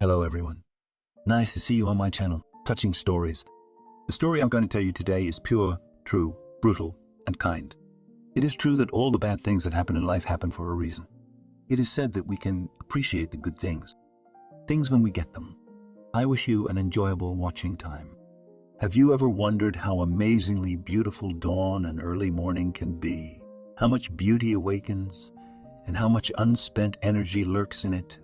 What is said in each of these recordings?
Hello everyone. Nice to see you on my channel, Touching Stories. The story I'm going to tell you today is pure, true, brutal, and kind. It is true that all the bad things that happen in life happen for a reason. It is said that we can appreciate the good things when we get them. I wish you an enjoyable watching time. Have you ever wondered how amazingly beautiful dawn and early morning can be? How much beauty awakens, and how much unspent energy lurks in it?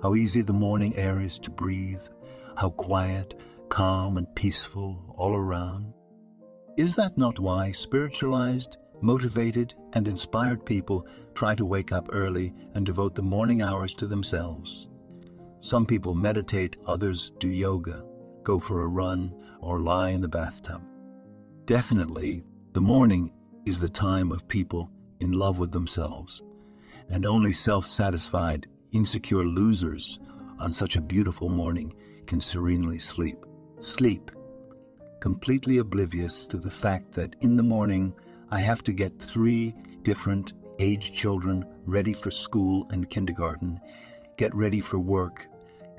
How easy the morning air is to breathe, how quiet, calm, and peaceful all around. Is that not why spiritualized, motivated, and inspired people try to wake up early and devote the morning hours to themselves? Some people meditate, others do yoga, go for a run, or lie in the bathtub. Definitely, the morning is the time of people in love with themselves, and only self-satisfied, insecure losers on such a beautiful morning can serenely sleep. Sleep, completely oblivious to the fact that in the morning I have to get 3 different age children ready for school and kindergarten, get ready for work,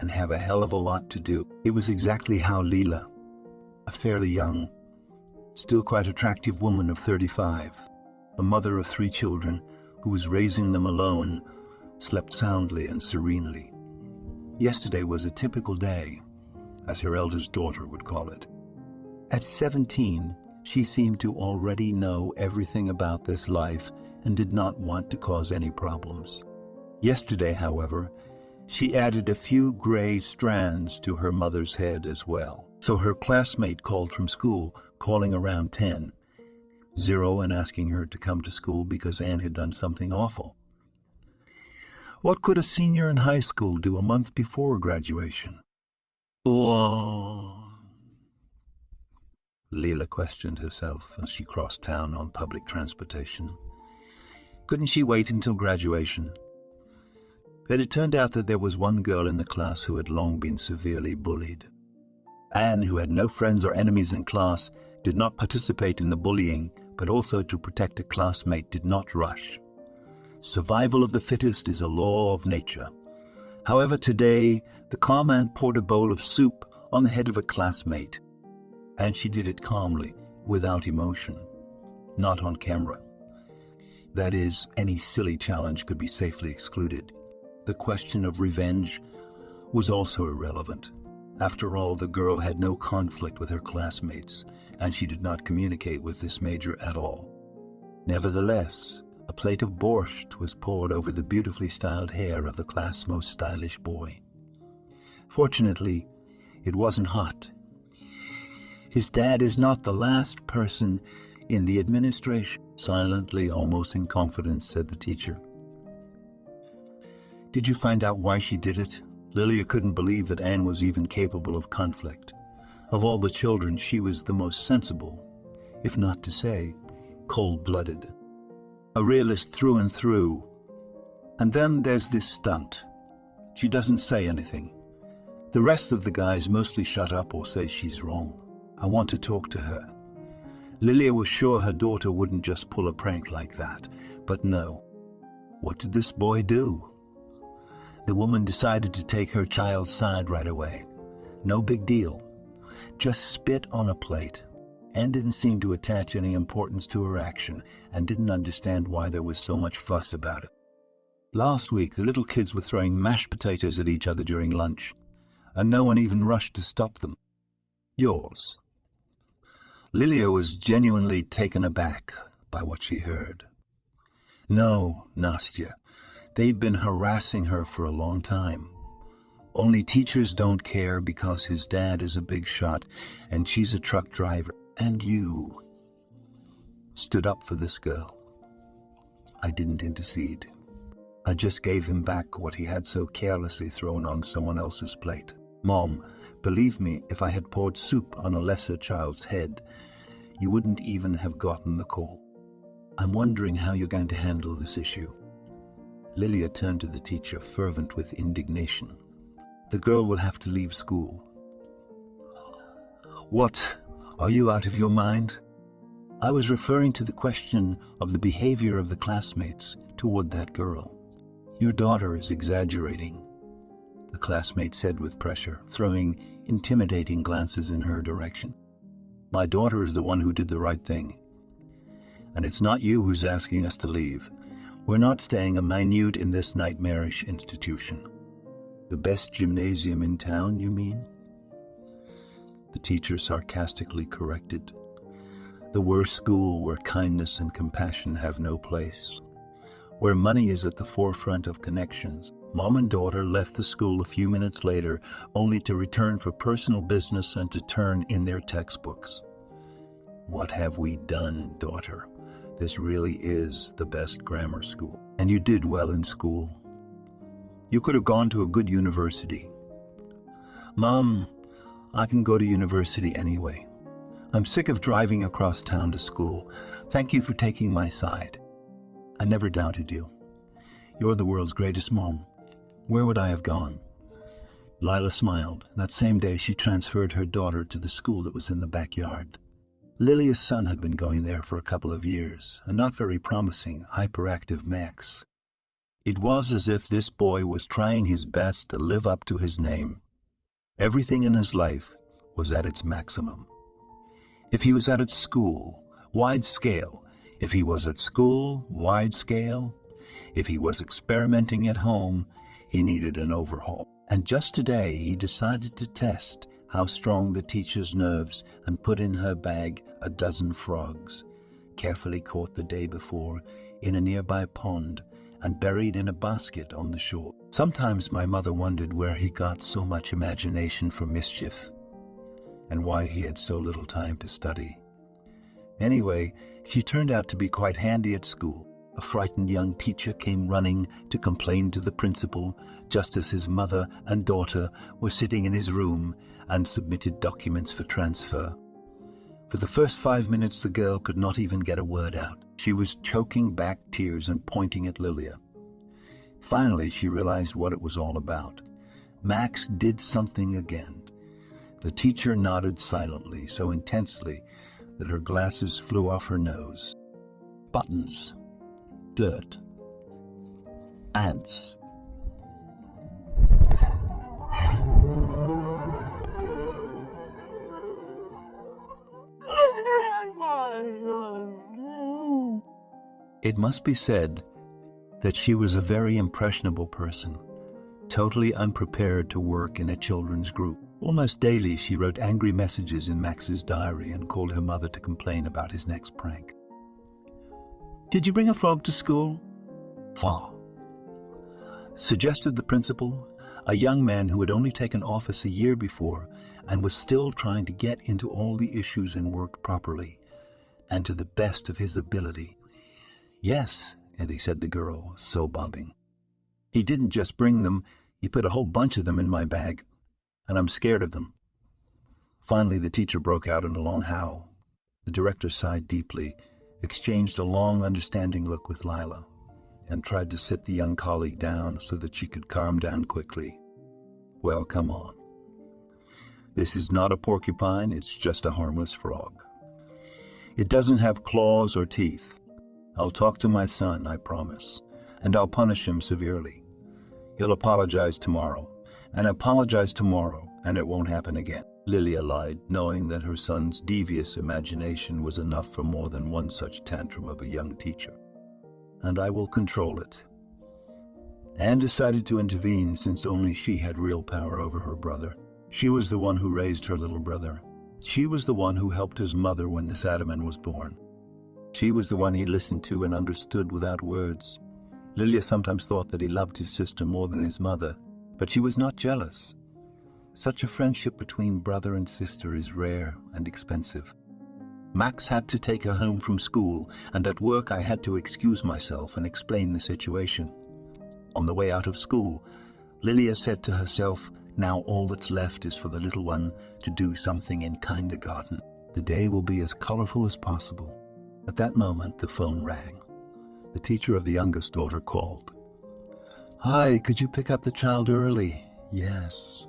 and have a hell of a lot to do. It was exactly how Leela, a fairly young, still quite attractive woman of 35, a mother of 3 children who was raising them alone, slept soundly and serenely. Yesterday was a typical day, as her eldest daughter would call it. At 17, she seemed to already know everything about this life and did not want to cause any problems. Yesterday, however, she added a few gray strands to her mother's head as well. So her classmate called from school, calling around 10, and asking her to come to school because Anne had done something awful. What could a senior in high school do a month before graduation? Oh, Leela questioned herself as she crossed town on public transportation. Couldn't she wait until graduation? But it turned out that there was one girl in the class who had long been severely bullied. Anne, who had no friends or enemies in class, did not participate in the bullying, but also to protect a classmate did not rush. Survival of the fittest is a law of nature. However, today, the calm Anne poured a bowl of soup on the head of a classmate, and she did it calmly, without emotion, not on camera. That is, any silly challenge could be safely excluded. The question of revenge was also irrelevant. After all, the girl had no conflict with her classmates, and she did not communicate with this major at all. Nevertheless, a plate of borscht was poured over the beautifully styled hair of the class' most stylish boy. Fortunately, it wasn't hot. His dad is not the last person in the administration, silently, almost in confidence, said the teacher. Did you find out why she did it? Lilia couldn't believe that Anne was even capable of conflict. Of all the children, she was the most sensible, if not to say, cold-blooded. A realist through and through. And then there's this stunt. She doesn't say anything. The rest of the guys mostly shut up or say she's wrong. I want to talk to her. Lilia was sure her daughter wouldn't just pull a prank like that, but no. What did this boy do? The woman decided to take her child's side right away. No big deal. Just spit on a plate. Anne didn't seem to attach any importance to her action and didn't understand why there was so much fuss about it. Last week, the little kids were throwing mashed potatoes at each other during lunch, and no one even rushed to stop them. Yours. Lilia was genuinely taken aback by what she heard. No, Nastya, they've been harassing her for a long time. Only teachers don't care because his dad is a big shot and she's a truck driver. And you stood up for this girl. I didn't intercede. I just gave him back what he had so carelessly thrown on someone else's plate. Mom, believe me, if I had poured soup on a lesser child's head, you wouldn't even have gotten the call. I'm wondering how you're going to handle this issue. Lilia turned to the teacher, fervent with indignation. The girl will have to leave school. What? Are you out of your mind? I was referring to the question of the behavior of the classmates toward that girl. Your daughter is exaggerating. The classmate said with pressure, throwing intimidating glances in her direction. My daughter is the one who did the right thing. And it's not you who's asking us to leave. We're not staying a minute in this nightmarish institution. The best gymnasium in town, you mean? The teacher sarcastically corrected. The worst school where kindness and compassion have no place. Where money is at the forefront of connections. Mom and daughter left the school a few minutes later, only to return for personal business and to turn in their textbooks. What have we done, daughter? This really is the best grammar school. And you did well in school. You could have gone to a good university. Mom, I can go to university anyway. I'm sick of driving across town to school. Thank you for taking my side. I never doubted you. You're the world's greatest mom. Where would I have gone? Lila smiled. That same day, she transferred her daughter to the school that was in the backyard. Lilia's son had been going there for a couple of years, a not very promising, hyperactive Max. It was as if this boy was trying his best to live up to his name. Everything in his life was at its maximum. If he was at school, wide scale. If he was at school, wide scale. If he was experimenting at home, he needed an overhaul. And just today, he decided to test how strong the teacher's nerves and put in her bag a dozen frogs, carefully caught the day before in a nearby pond and buried in a basket on the shore. Sometimes my mother wondered where he got so much imagination for mischief and why he had so little time to study. Anyway, she turned out to be quite handy at school. A frightened young teacher came running to complain to the principal just as his mother and daughter were sitting in his room and submitted documents for transfer. For the first 5 minutes, the girl could not even get a word out. She was choking back tears and pointing at Lilia. Finally, she realized what it was all about. Max did something again. The teacher nodded silently, so intensely that her glasses flew off her nose. Buttons. Dirt. Ants. It must be said that she was a very impressionable person, totally unprepared to work in a children's group. Almost daily, she wrote angry messages in Max's diary and called her mother to complain about his next prank. Did you bring a frog to school? Far. Suggested the principal, a young man who had only taken office a year before and was still trying to get into all the issues and work properly and to the best of his ability. Yes, Eddie said the girl, so bobbing. He didn't just bring them, he put a whole bunch of them in my bag, and I'm scared of them. Finally, the teacher broke out in a long howl. The director sighed deeply, exchanged a long, understanding look with Lila, and tried to sit the young colleague down so that she could calm down quickly. Well, come on. This is not a porcupine, it's just a harmless frog. It doesn't have claws or teeth. I'll talk to my son, I promise, and I'll punish him severely. He'll apologize tomorrow, and it won't happen again. Lilia lied, knowing that her son's devious imagination was enough for more than one such tantrum of a young teacher. And I will control it. Anne decided to intervene since only she had real power over her brother. She was the one who raised her little brother. She was the one who helped his mother when this Adaman was born. She was the one he listened to and understood without words. Lilia sometimes thought that he loved his sister more than his mother, but she was not jealous. Such a friendship between brother and sister is rare and expensive. Max had to take her home from school, and at work I had to excuse myself and explain the situation. On the way out of school, Lilia said to herself, now all that's left is for the little one to do something in kindergarten. The day will be as colorful as possible. At that moment, the phone rang. The teacher of the youngest daughter called. Hi, could you pick up the child early? Yes.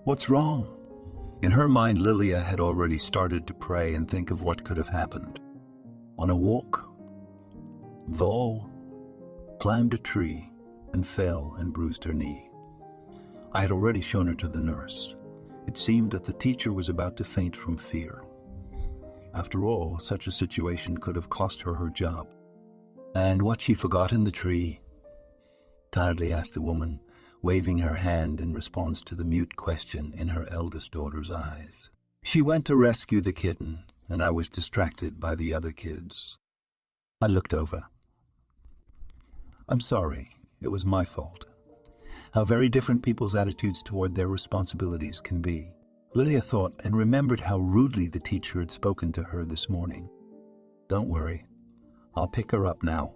What's wrong? In her mind, Lilia had already started to pray and think of what could have happened. On a walk, Vol climbed a tree and fell and bruised her knee. I had already shown her to the nurse. It seemed that the teacher was about to faint from fear. After all, such a situation could have cost her her job. "And what she forgot in the tree?" tiredly asked the woman, waving her hand in response to the mute question in her eldest daughter's eyes. "She went to rescue the kitten, and I was distracted by the other kids." I looked over. "I'm sorry. It was my fault." How very different people's attitudes toward their responsibilities can be. Lilia thought and remembered how rudely the teacher had spoken to her this morning. "Don't worry. I'll pick her up now.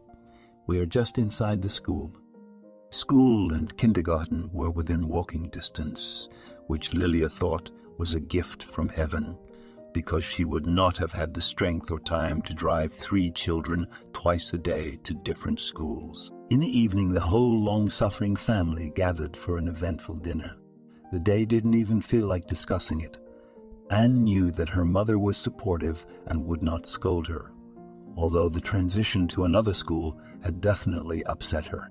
We are just inside the school." School and kindergarten were within walking distance, which Lilia thought was a gift from heaven, because she would not have had the strength or time to drive 3 children twice a day to different schools. In the evening, the whole long-suffering family gathered for an eventful dinner. The day didn't even feel like discussing it. Anne knew that her mother was supportive and would not scold her, although the transition to another school had definitely upset her.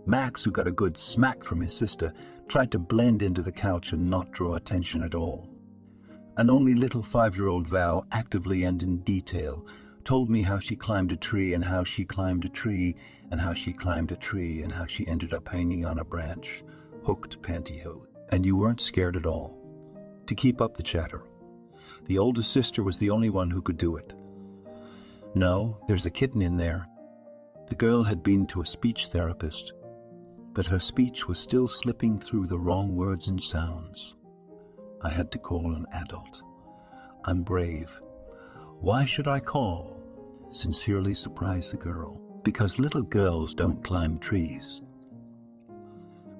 Max, who got a good smack from his sister, tried to blend into the couch and not draw attention at all. And only little 5-year-old Val, actively and in detail, told me how she climbed a tree and how she climbed a tree and how she climbed a tree and how she ended up hanging on a branch, hooked pantyhose. And you weren't scared at all. To keep up the chatter. The oldest sister was the only one who could do it. "No, there's a kitten in there." The girl had been to a speech therapist, but her speech was still slipping through the wrong words and sounds. I had to call an adult. I'm brave. "Why should I call?" sincerely surprised the girl. "Because little girls don't climb trees."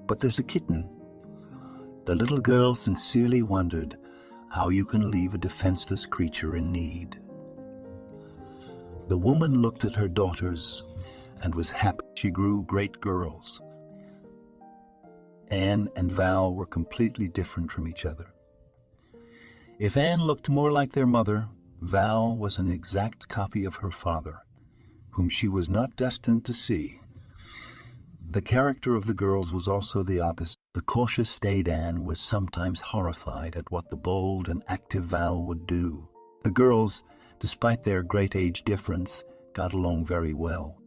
"But there's a kitten." The little girl sincerely wondered how you can leave a defenseless creature in need. The woman looked at her daughters and was happy she grew great girls. Anne and Val were completely different from each other. If Anne looked more like their mother, Val was an exact copy of her father, whom she was not destined to see. The character of the girls was also the opposite. The cautious, staid Anne was sometimes horrified at what the bold and active Val would do. The girls, despite their great age difference, got along very well.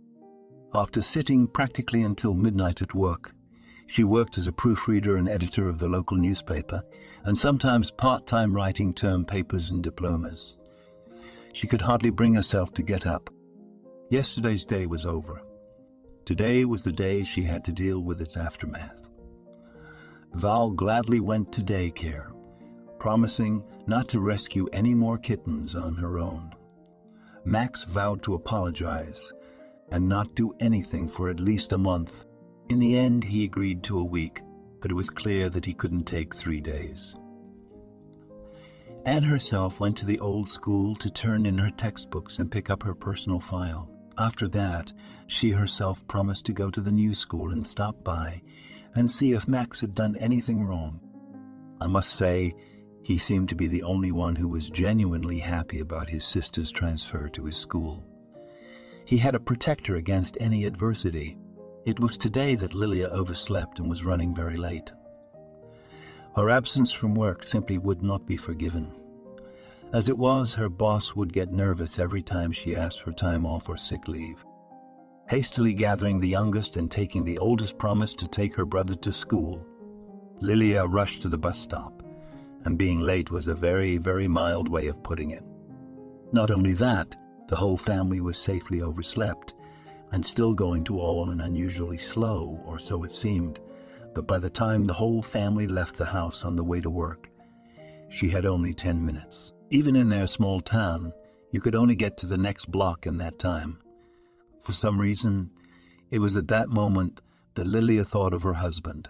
After sitting practically until midnight at work, she worked as a proofreader and editor of the local newspaper, and sometimes part-time writing term papers and diplomas. She could hardly bring herself to get up. Yesterday's day was over. Today was the day she had to deal with its aftermath. Val gladly went to daycare, promising not to rescue any more kittens on her own. Max vowed to apologize and not do anything for at least a month. In the end, he agreed to a week, but it was clear that he couldn't take 3 days. Anne herself went to the old school to turn in her textbooks and pick up her personal file. After that, she herself promised to go to the new school and stop by and see if Max had done anything wrong. I must say, he seemed to be the only one who was genuinely happy about his sister's transfer to his school. He had a protector against any adversity. It was today that Lilia overslept and was running very late. Her absence from work simply would not be forgiven. As it was, her boss would get nervous every time she asked for time off or sick leave. Hastily gathering the youngest and taking the oldest promise to take her brother to school, Lilia rushed to the bus stop, and being late was a very, very mild way of putting it. Not only that, the whole family was safely overslept, and still going to all an unusually slow, or so it seemed, but by the time the whole family left the house on the way to work, she had only 10 minutes. Even in their small town, you could only get to the next block in that time. For some reason, it was at that moment that Lilia thought of her husband.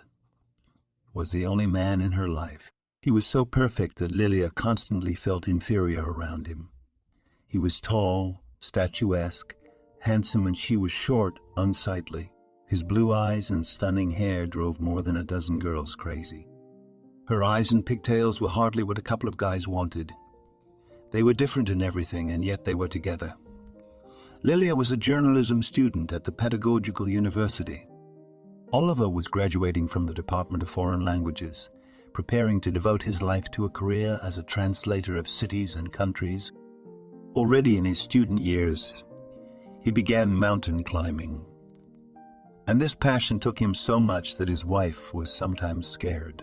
Was the only man in her life. He was so perfect that Lilia constantly felt inferior around him. He was tall, statuesque, handsome, and she was short, unsightly. His blue eyes and stunning hair drove more than a dozen girls crazy. Her eyes and pigtails were hardly what a couple of guys wanted. They were different in everything, and yet they were together. Lilia was a journalism student at the Pedagogical University. Oliver was graduating from the Department of Foreign Languages, preparing to devote his life to a career as a translator of cities and countries. Already in his student years, he began mountain climbing. And this passion took him so much that his wife was sometimes scared.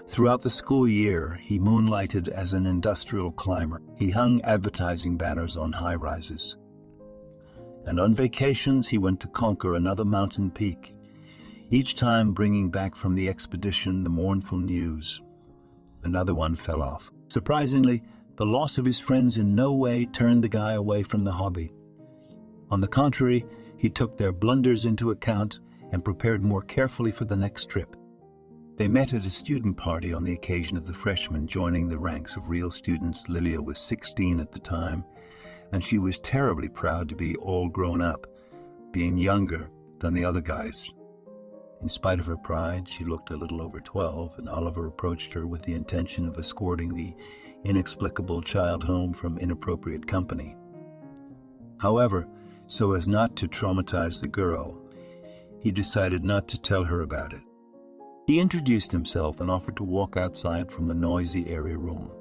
Throughout the school year, he moonlighted as an industrial climber. He hung advertising banners on high-rises. And on vacations, he went to conquer another mountain peak, each time bringing back from the expedition the mournful news. Another one fell off. Surprisingly, the loss of his friends in no way turned the guy away from the hobby. On the contrary, he took their blunders into account and prepared more carefully for the next trip. They met at a student party on the occasion of the freshmen joining the ranks of real students. Lilia was 16 at the time, and she was terribly proud to be all grown up, being younger than the other guys. In spite of her pride, she looked a little over 12, and Oliver approached her with the intention of escorting the inexplicable child home from inappropriate company. However, so as not to traumatize the girl, he decided not to tell her about it. He introduced himself and offered to walk outside from the noisy area room.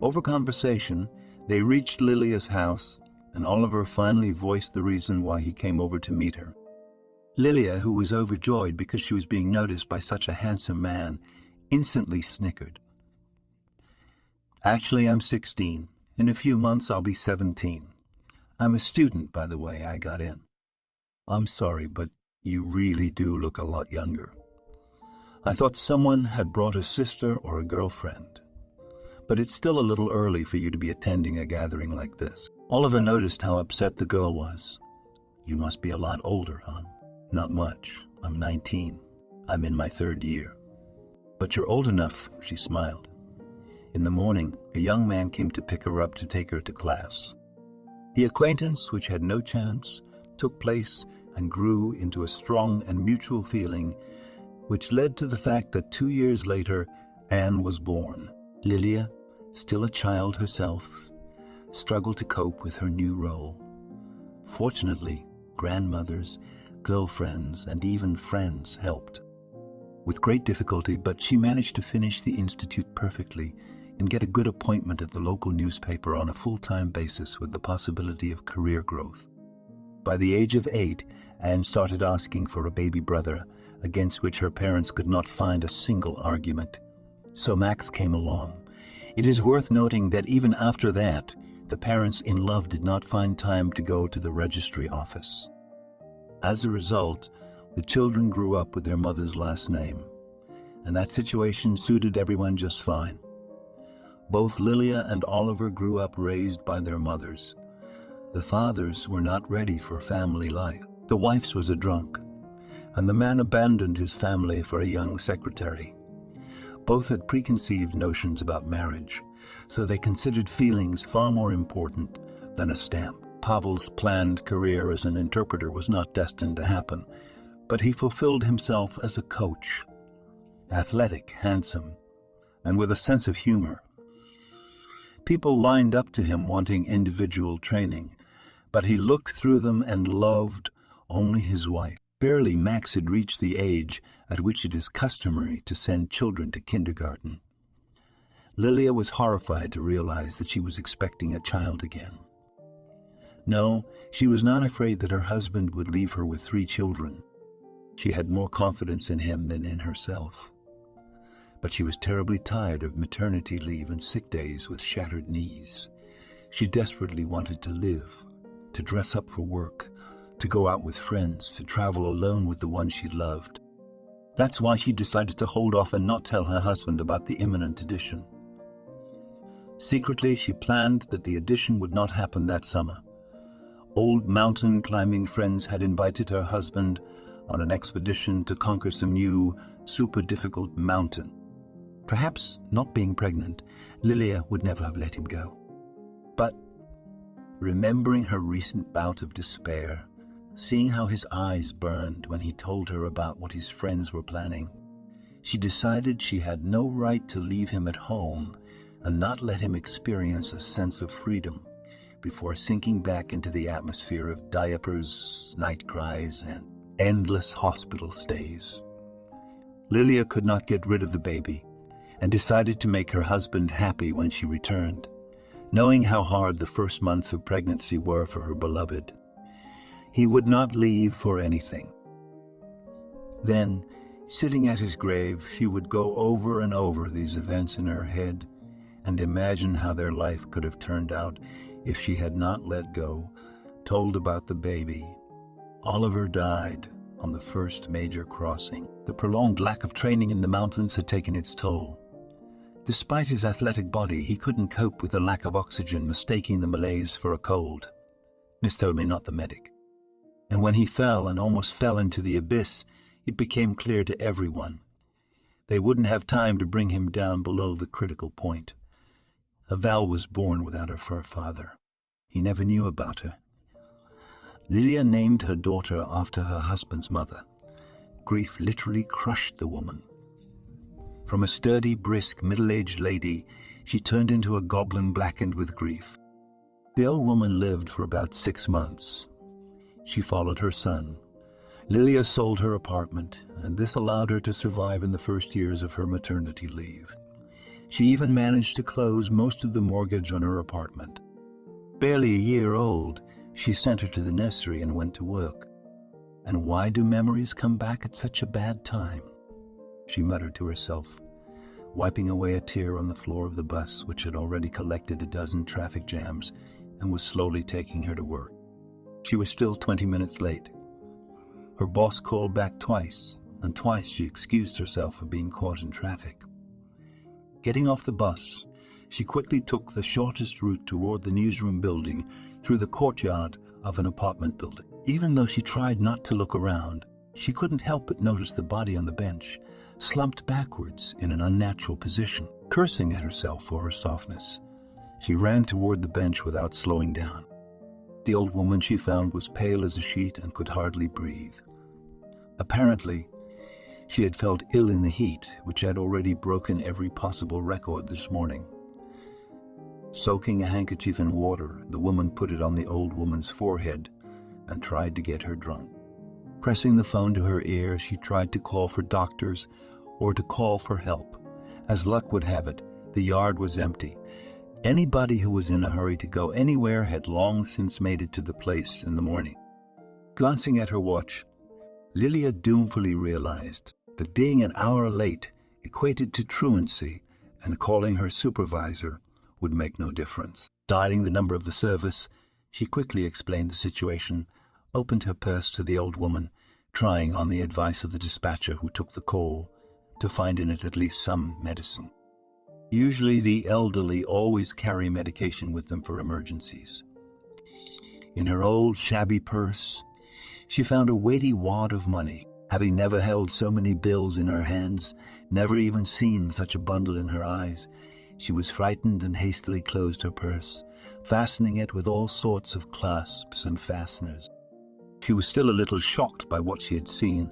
Over conversation, they reached Lilia's house, and Oliver finally voiced the reason why he came over to meet her. Lilia, who was overjoyed because she was being noticed by such a handsome man, instantly snickered. "Actually, I'm 16. In a few months, I'll be 17. I'm a student, by the way. I got in." "I'm sorry, but you really do look a lot younger. I thought someone had brought a sister or a girlfriend. But it's still a little early for you to be attending a gathering like this." Oliver noticed how upset the girl was. "You must be a lot older, huh?" "Not much. I'm 19. I'm in my 3rd year." "But you're old enough," she smiled. In the morning, a young man came to pick her up to take her to class. The acquaintance, which had no chance, took place and grew into a strong and mutual feeling, which led to the fact that 2 years later, Anne was born. Lilia, still a child herself, struggled to cope with her new role. Fortunately, grandmothers, girlfriends, and even friends helped. With great difficulty, but she managed to finish the institute perfectly and get a good appointment at the local newspaper on a full-time basis with the possibility of career growth. By the age of 8, Anne started asking for a baby brother, against which her parents could not find a single argument. So Max came along. It is worth noting that even after that, the parents in love did not find time to go to the registry office. As a result, the children grew up with their mother's last name, and that situation suited everyone just fine. Both Lilia and Oliver grew up raised by their mothers. The fathers were not ready for family life. The wife's was a drunk, and the man abandoned his family for a young secretary. Both had preconceived notions about marriage, so they considered feelings far more important than a stamp. Pavel's planned career as an interpreter was not destined to happen, but he fulfilled himself as a coach, athletic, handsome, and with a sense of humor. People lined up to him wanting individual training, but he looked through them and loved only his wife. Barely Max had reached the age at which it is customary to send children to kindergarten. Lilia was horrified to realize that she was expecting a child again. No, she was not afraid that her husband would leave her with 3 children. She had more confidence in him than in herself. But she was terribly tired of maternity leave and sick days with shattered knees. She desperately wanted to live, to dress up for work, to go out with friends, to travel alone with the one she loved. That's why she decided to hold off and not tell her husband about the imminent addition. Secretly, she planned that the addition would not happen that summer. Old mountain climbing friends had invited her husband on an expedition to conquer some new, super difficult mountain. Perhaps, not being pregnant, Lilia would never have let him go. But, remembering her recent bout of despair, seeing how his eyes burned when he told her about what his friends were planning, she decided she had no right to leave him at home and not let him experience a sense of freedom before sinking back into the atmosphere of diapers, night cries, and endless hospital stays. Lilia could not get rid of the baby and decided to make her husband happy when she returned, knowing how hard the first months of pregnancy were for her beloved. He would not leave for anything. Then, sitting at his grave, she would go over and over these events in her head and imagine how their life could have turned out if she had not let go, told about the baby. Oliver died on the first major crossing. The prolonged lack of training in the mountains had taken its toll. Despite his athletic body, he couldn't cope with the lack of oxygen, mistaking the malaise for a cold. Miss told me, not the medic. And when he fell and almost fell into the abyss, it became clear to everyone. They wouldn't have time to bring him down below the critical point. Val was born without her father. He never knew about her. Lilia named her daughter after her husband's mother. Grief literally crushed the woman. From a sturdy, brisk, middle-aged lady, she turned into a goblin blackened with grief. The old woman lived for about 6 months. She followed her son. Lilia sold her apartment, and this allowed her to survive in the first years of her maternity leave. She even managed to close most of the mortgage on her apartment. Barely a year old, she sent her to the nursery and went to work. And why do memories come back at such a bad time? She muttered to herself, wiping away a tear on the floor of the bus, which had already collected a dozen traffic jams and was slowly taking her to work. She was still 20 minutes late. Her boss called back twice, and twice she excused herself for being caught in traffic. Getting off the bus, she quickly took the shortest route toward the newsroom building through the courtyard of an apartment building. Even though she tried not to look around, she couldn't help but notice the body on the bench, slumped backwards in an unnatural position. Cursing at herself for her softness, she ran toward the bench without slowing down. The old woman she found was pale as a sheet and could hardly breathe. Apparently, she had felt ill in the heat, which had already broken every possible record this morning. Soaking a handkerchief in water, the woman put it on the old woman's forehead and tried to get her drunk. Pressing the phone to her ear, she tried to call for doctors or to call for help. As luck would have it, the yard was empty. Anybody who was in a hurry to go anywhere had long since made it to the place in the morning. Glancing at her watch, Lilia doomfully realized that being an hour late equated to truancy, and calling her supervisor would make no difference. Dialing the number of the service, she quickly explained the situation, opened her purse to the old woman, trying, on the advice of the dispatcher who took the call, to find in it at least some medicine. Usually the elderly always carry medication with them for emergencies. In her old shabby purse, she found a weighty wad of money. Having never held so many bills in her hands, never even seen such a bundle in her eyes, she was frightened and hastily closed her purse, fastening it with all sorts of clasps and fasteners. She was still a little shocked by what she had seen,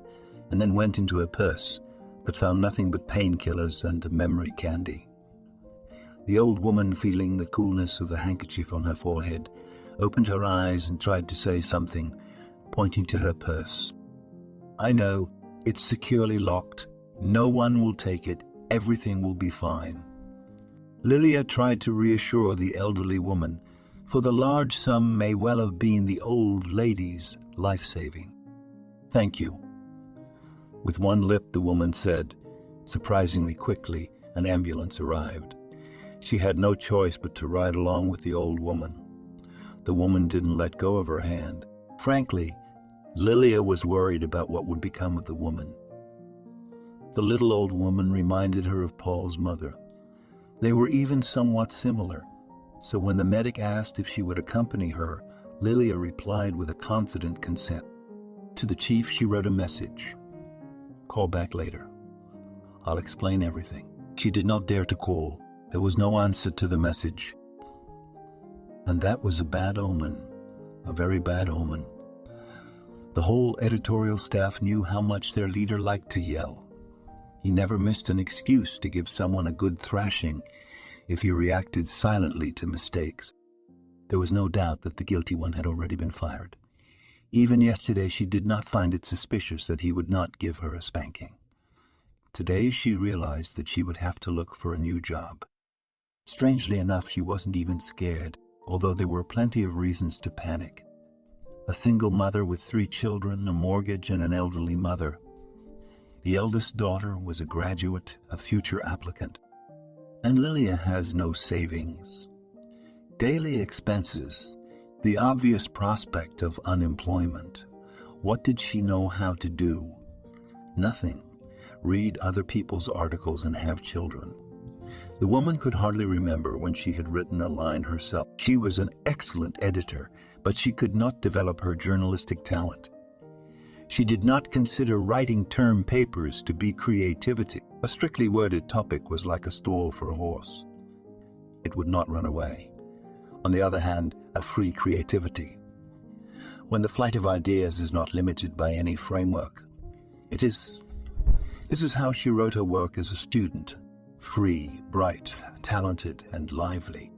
and then went into her purse, but found nothing but painkillers and a memory candy. The old woman, feeling the coolness of the handkerchief on her forehead, opened her eyes and tried to say something, pointing to her purse. "I know, it's securely locked. No one will take it. Everything will be fine." Lilia tried to reassure the elderly woman, for the large sum may well have been the old lady's life-saving. "Thank you." With one lip, the woman said. Surprisingly quickly, an ambulance arrived. She had no choice but to ride along with the old woman. The woman didn't let go of her hand. Frankly, Lilia was worried about what would become of the woman. The little old woman reminded her of Paul's mother. They were even somewhat similar, so when the medic asked if she would accompany her, Lilia replied with a confident consent. To the chief, she wrote a message. "Call back later. I'll explain everything." She did not dare to call. There was no answer to the message. And that was a bad omen, a very bad omen. The whole editorial staff knew how much their leader liked to yell. He never missed an excuse to give someone a good thrashing if he reacted silently to mistakes. There was no doubt that the guilty one had already been fired. Even yesterday she did not find it suspicious that he would not give her a spanking. Today she realized that she would have to look for a new job. Strangely enough, she wasn't even scared, although there were plenty of reasons to panic. A single mother with 3 children, a mortgage, and an elderly mother. The eldest daughter was a graduate, a future applicant. And Lilia has no savings. Daily expenses, the obvious prospect of unemployment. What did she know how to do? Nothing. Read other people's articles and have children. The woman could hardly remember when she had written a line herself. She was an excellent editor, but she could not develop her journalistic talent. She did not consider writing term papers to be creativity. A strictly worded topic was like a stall for a horse. It would not run away. On the other hand, a free creativity. When the flight of ideas is not limited by any framework. This is how she wrote her work as a student. Free, bright, talented, and lively.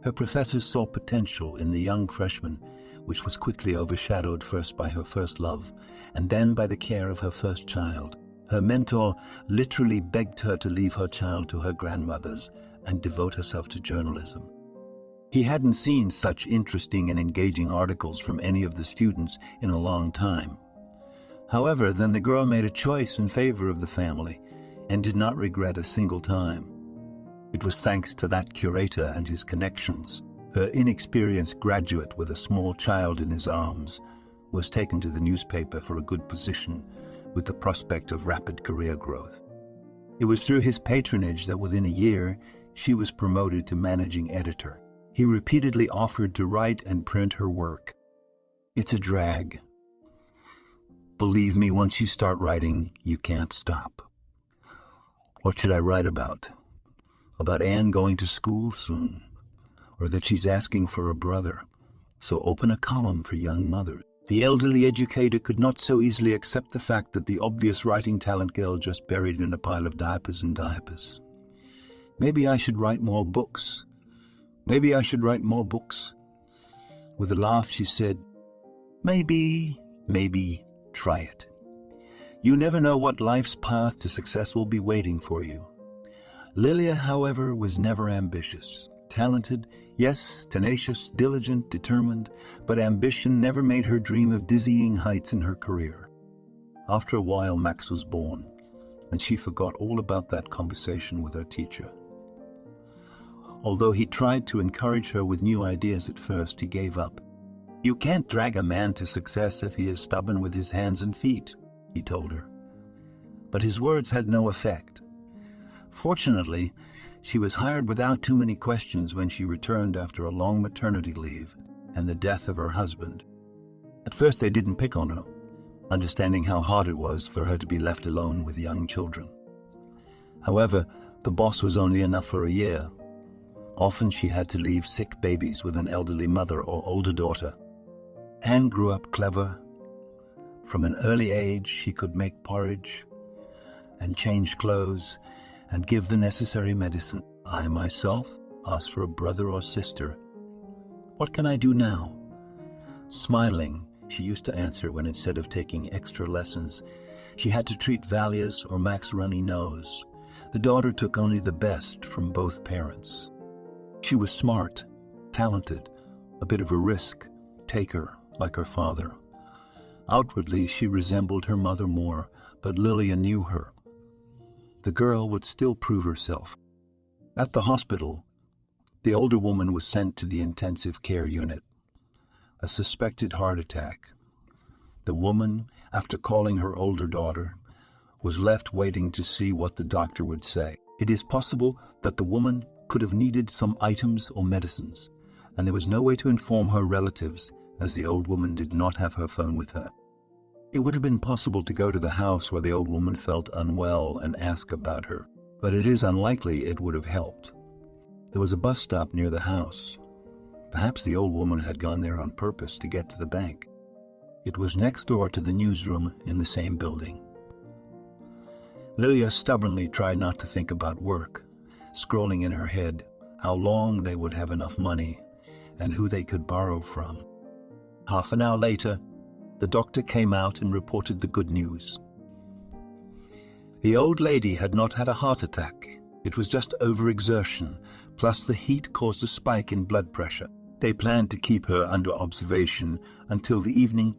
Her professors saw potential in the young freshman, which was quickly overshadowed first by her first love, and then by the care of her first child. Her mentor literally begged her to leave her child to her grandmother's and devote herself to journalism. He hadn't seen such interesting and engaging articles from any of the students in a long time. However, then the girl made a choice in favor of the family and did not regret a single time. It was thanks to that curator and his connections. Her inexperienced graduate with a small child in his arms was taken to the newspaper for a good position with the prospect of rapid career growth. It was through his patronage that within a year she was promoted to managing editor. He repeatedly offered to write and print her work. It's a drag. Believe me, once you start writing, you can't stop. What should I write about? About Anne going to school soon, or that she's asking for a brother, so open a column for young mothers. The elderly educator could not so easily accept the fact that the obvious writing talent girl just buried in a pile of diapers and diapers. Maybe I should write more books. Maybe I should write more books. With a laugh, she said, maybe, try it. You never know what life's path to success will be waiting for you. Lilia, however, was never ambitious. Talented, yes, tenacious, diligent, determined, but ambition never made her dream of dizzying heights in her career. After a while, Max was born, and she forgot all about that conversation with her teacher. Although he tried to encourage her with new ideas at first, he gave up. You can't drag a man to success if he is stubborn with his hands and feet, he told her. But his words had no effect. Fortunately, she was hired without too many questions when she returned after a long maternity leave and the death of her husband. At first they didn't pick on her, understanding how hard it was for her to be left alone with young children. However, the boss was only enough for a year. Often she had to leave sick babies with an elderly mother or older daughter. Anne grew up clever. From an early age, she could make porridge and change clothes and give the necessary medicine. I myself asked for a brother or sister. What can I do now? Smiling, she used to answer when instead of taking extra lessons, she had to treat Valia's or Mac's runny nose. The daughter took only the best from both parents. She was smart, talented, a bit of a risk taker like her father. Outwardly, she resembled her mother more, but Lilia knew her. The girl would still prove herself. At the hospital, the older woman was sent to the intensive care unit. A suspected heart attack. The woman, after calling her older daughter, was left waiting to see what the doctor would say. It is possible that the woman could have needed some items or medicines, and there was no way to inform her relatives, as the old woman did not have her phone with her. It would have been possible to go to the house where the old woman felt unwell and ask about her, but it is unlikely it would have helped. There was a bus stop near the house. Perhaps the old woman had gone there on purpose to get to the bank. It was next door to the newsroom in the same building. Lilia stubbornly tried not to think about work, scrolling in her head how long they would have enough money and who they could borrow from. Half an hour later, The doctor came out and reported the good news. The old lady had not had a heart attack. It was just overexertion, plus the heat caused a spike in blood pressure. They planned to keep her under observation until the evening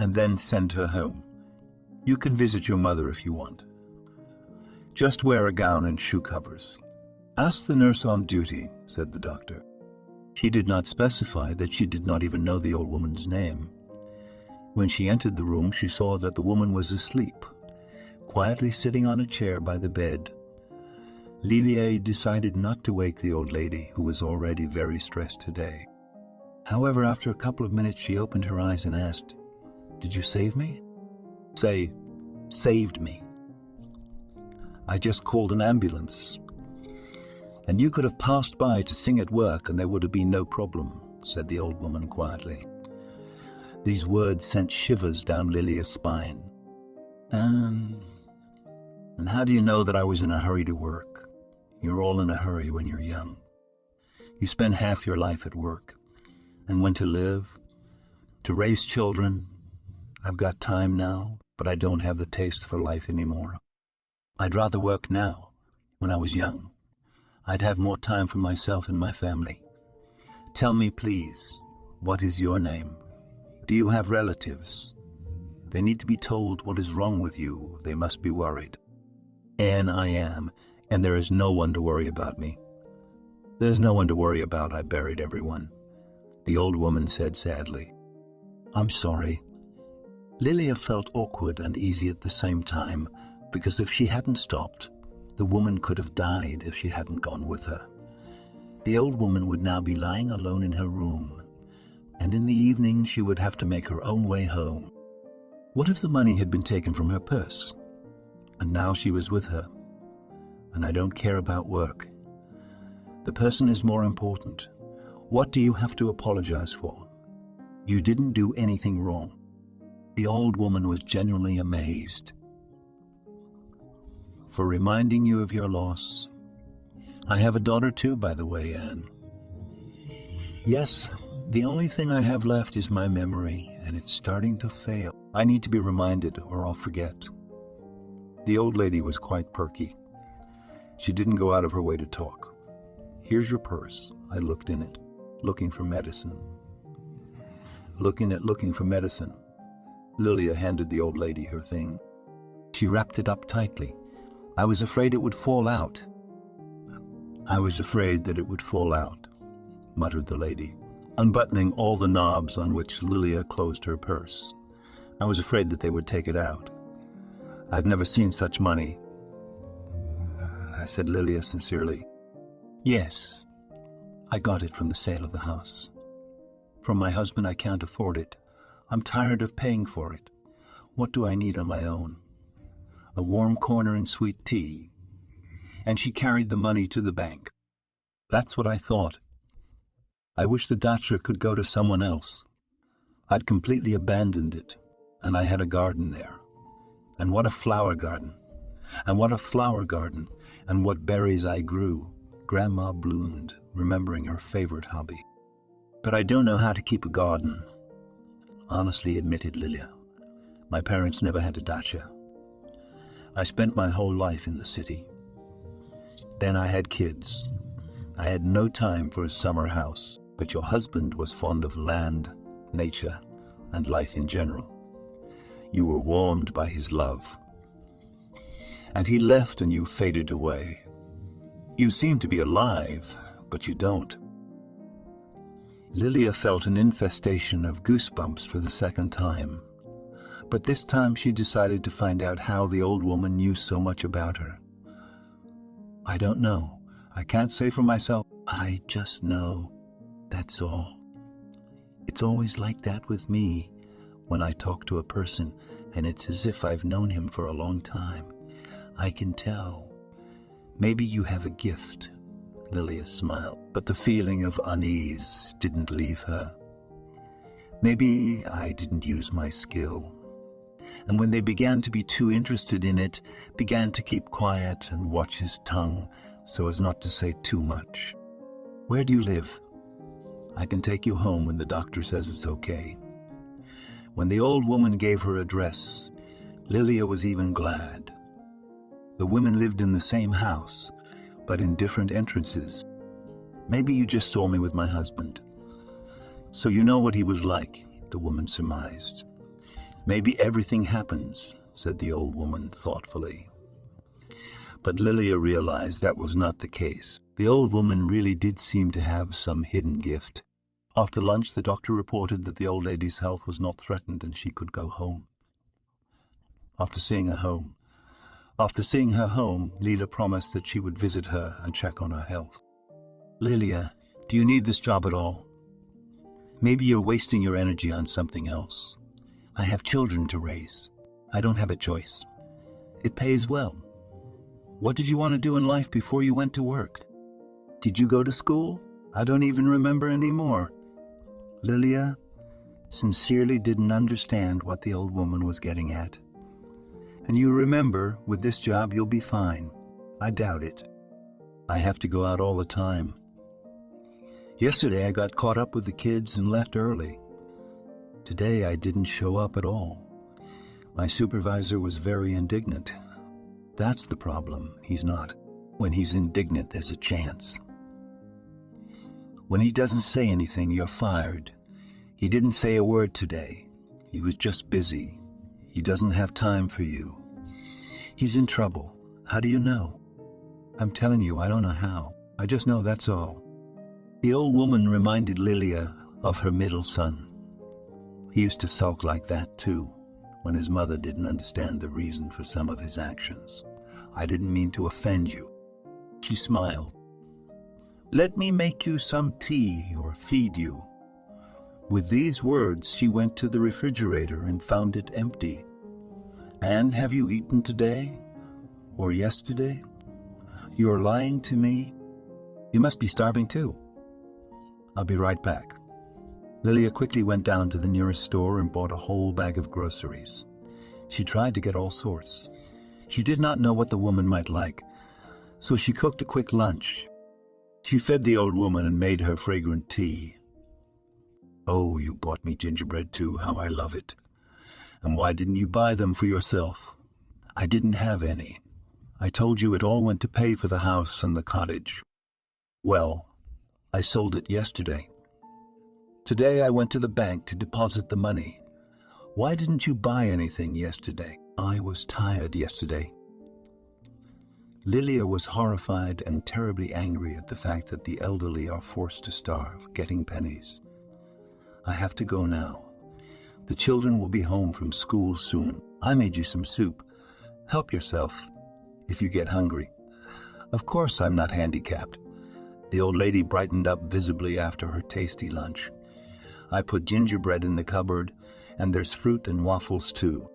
and then send her home. You can visit your mother if you want. Just wear a gown and shoe covers. Ask the nurse on duty, said the doctor. She did not specify that she did not even know the old woman's name. When she entered the room, she saw that the woman was asleep, quietly sitting on a chair by the bed. Lilia decided not to wake the old lady, who was already very stressed today. However, after a couple of minutes, she opened her eyes and asked, "Did you save me?" Say, "Saved me." I just called an ambulance. And you could have passed by to sing at work and there would have been no problem, said the old woman quietly. These words sent shivers down Lilia's spine. And how do you know that I was in a hurry to work? You're all in a hurry when you're young. You spend half your life at work. And when to live, to raise children, I've got time now, but I don't have the taste for life anymore. I'd rather work now, when I was young. I'd have more time for myself and my family. Tell me, please, what is your name? Do you have relatives? They need to be told what is wrong with you. They must be worried. And I am, and there is no one to worry about me. There's no one to worry about. I buried everyone, the old woman said sadly. I'm sorry. Lilia felt awkward and easy at the same time, because if she hadn't stopped, the woman could have died if she hadn't gone with her. The old woman would now be lying alone in her room, and in the evening she would have to make her own way home. What if the money had been taken from her purse? And now she was with her. And I don't care about work. The person is more important. What do you have to apologize for? You didn't do anything wrong. The old woman was genuinely amazed. For reminding you of your loss. I have a daughter too, by the way, Anne. Yes, the only thing I have left is my memory, and it's starting to fail. I need to be reminded or I'll forget. The old lady was quite perky. She didn't go out of her way to talk. Here's your purse. I looked in it, looking for medicine. Looking for medicine. Lilia handed the old lady her thing. She wrapped it up tightly. I was afraid it would fall out. I was afraid that it would fall out, muttered the lady, unbuttoning all the knobs on which Lilia closed her purse. I was afraid that they would take it out. I've never seen such money, said Lilia sincerely. Yes, I got it from the sale of the house. From my husband, I can't afford it. I'm tired of paying for it. What do I need on my own? A warm corner and sweet tea. And she carried the money to the bank. That's what I thought. I wish the dacha could go to someone else. I'd completely abandoned it, and I had a garden there. And what a flower garden. And what a flower garden. And what berries I grew. Grandma bloomed, remembering her favorite hobby. But I don't know how to keep a garden, honestly admitted Lilia. My parents never had a dacha. I spent my whole life in the city. Then I had kids. I had no time for a summer house, but your husband was fond of land, nature, and life in general. You were warmed by his love. And he left and you faded away. You seem to be alive, but you don't. Lilia felt an infestation of goosebumps for the second time. But this time she decided to find out how the old woman knew so much about her. I don't know. I can't say for myself. I just know. That's all. It's always like that with me when I talk to a person, and it's as if I've known him for a long time. I can tell. Maybe you have a gift, Lilia smiled, but the feeling of unease didn't leave her. Maybe I didn't use my skill. And when they began to be too interested in it, began to keep quiet and watch his tongue so as not to say too much. Where do you live? I can take you home when the doctor says it's okay. When the old woman gave her address, Lilia was even glad. The women lived in the same house, but in different entrances. Maybe you just saw me with my husband. So you know what he was like, the woman surmised. Maybe everything happens, said the old woman thoughtfully. But Lilia realized that was not the case. The old woman really did seem to have some hidden gift. After lunch, the doctor reported that the old lady's health was not threatened and she could go home. After seeing her home, Lila promised that she would visit her and check on her health. Lilia, do you need this job at all? Maybe you're wasting your energy on something else. I have children to raise. I don't have a choice. It pays well. What did you want to do in life before you went to work? Did you go to school? I don't even remember anymore. Lilia sincerely didn't understand what the old woman was getting at. And you remember, with this job you'll be fine. I doubt it. I have to go out all the time. Yesterday I got caught up with the kids and left early. Today I didn't show up at all. My supervisor was very indignant. That's the problem, he's not. When he's indignant, there's a chance. When he doesn't say anything, you're fired. He didn't say a word today. He was just busy. He doesn't have time for you. He's in trouble. How do you know? I'm telling you, I don't know how. I just know, that's all. The old woman reminded Lilia of her middle son. He used to sulk like that too, when his mother didn't understand the reason for some of his actions. I didn't mean to offend you. She smiled. Let me make you some tea or feed you. With these words, she went to the refrigerator and found it empty. And have you eaten today? Or yesterday? You're lying to me? You must be starving too. I'll be right back. Lilia quickly went down to the nearest store and bought a whole bag of groceries. She tried to get all sorts. She did not know what the woman might like, so she cooked a quick lunch. She fed the old woman and made her fragrant tea. Oh, you bought me gingerbread too, how I love it. And why didn't you buy them for yourself? I didn't have any. I told you it all went to pay for the house and the cottage. Well, I sold it yesterday. Today I went to the bank to deposit the money. Why didn't you buy anything yesterday? I was tired yesterday. Lilia was horrified and terribly angry at the fact that the elderly are forced to starve, getting pennies. I have to go now. The children will be home from school soon. I made you some soup. Help yourself if you get hungry. Of course I'm not handicapped. The old lady brightened up visibly after her tasty lunch. I put gingerbread in the cupboard, and there's fruit and waffles too.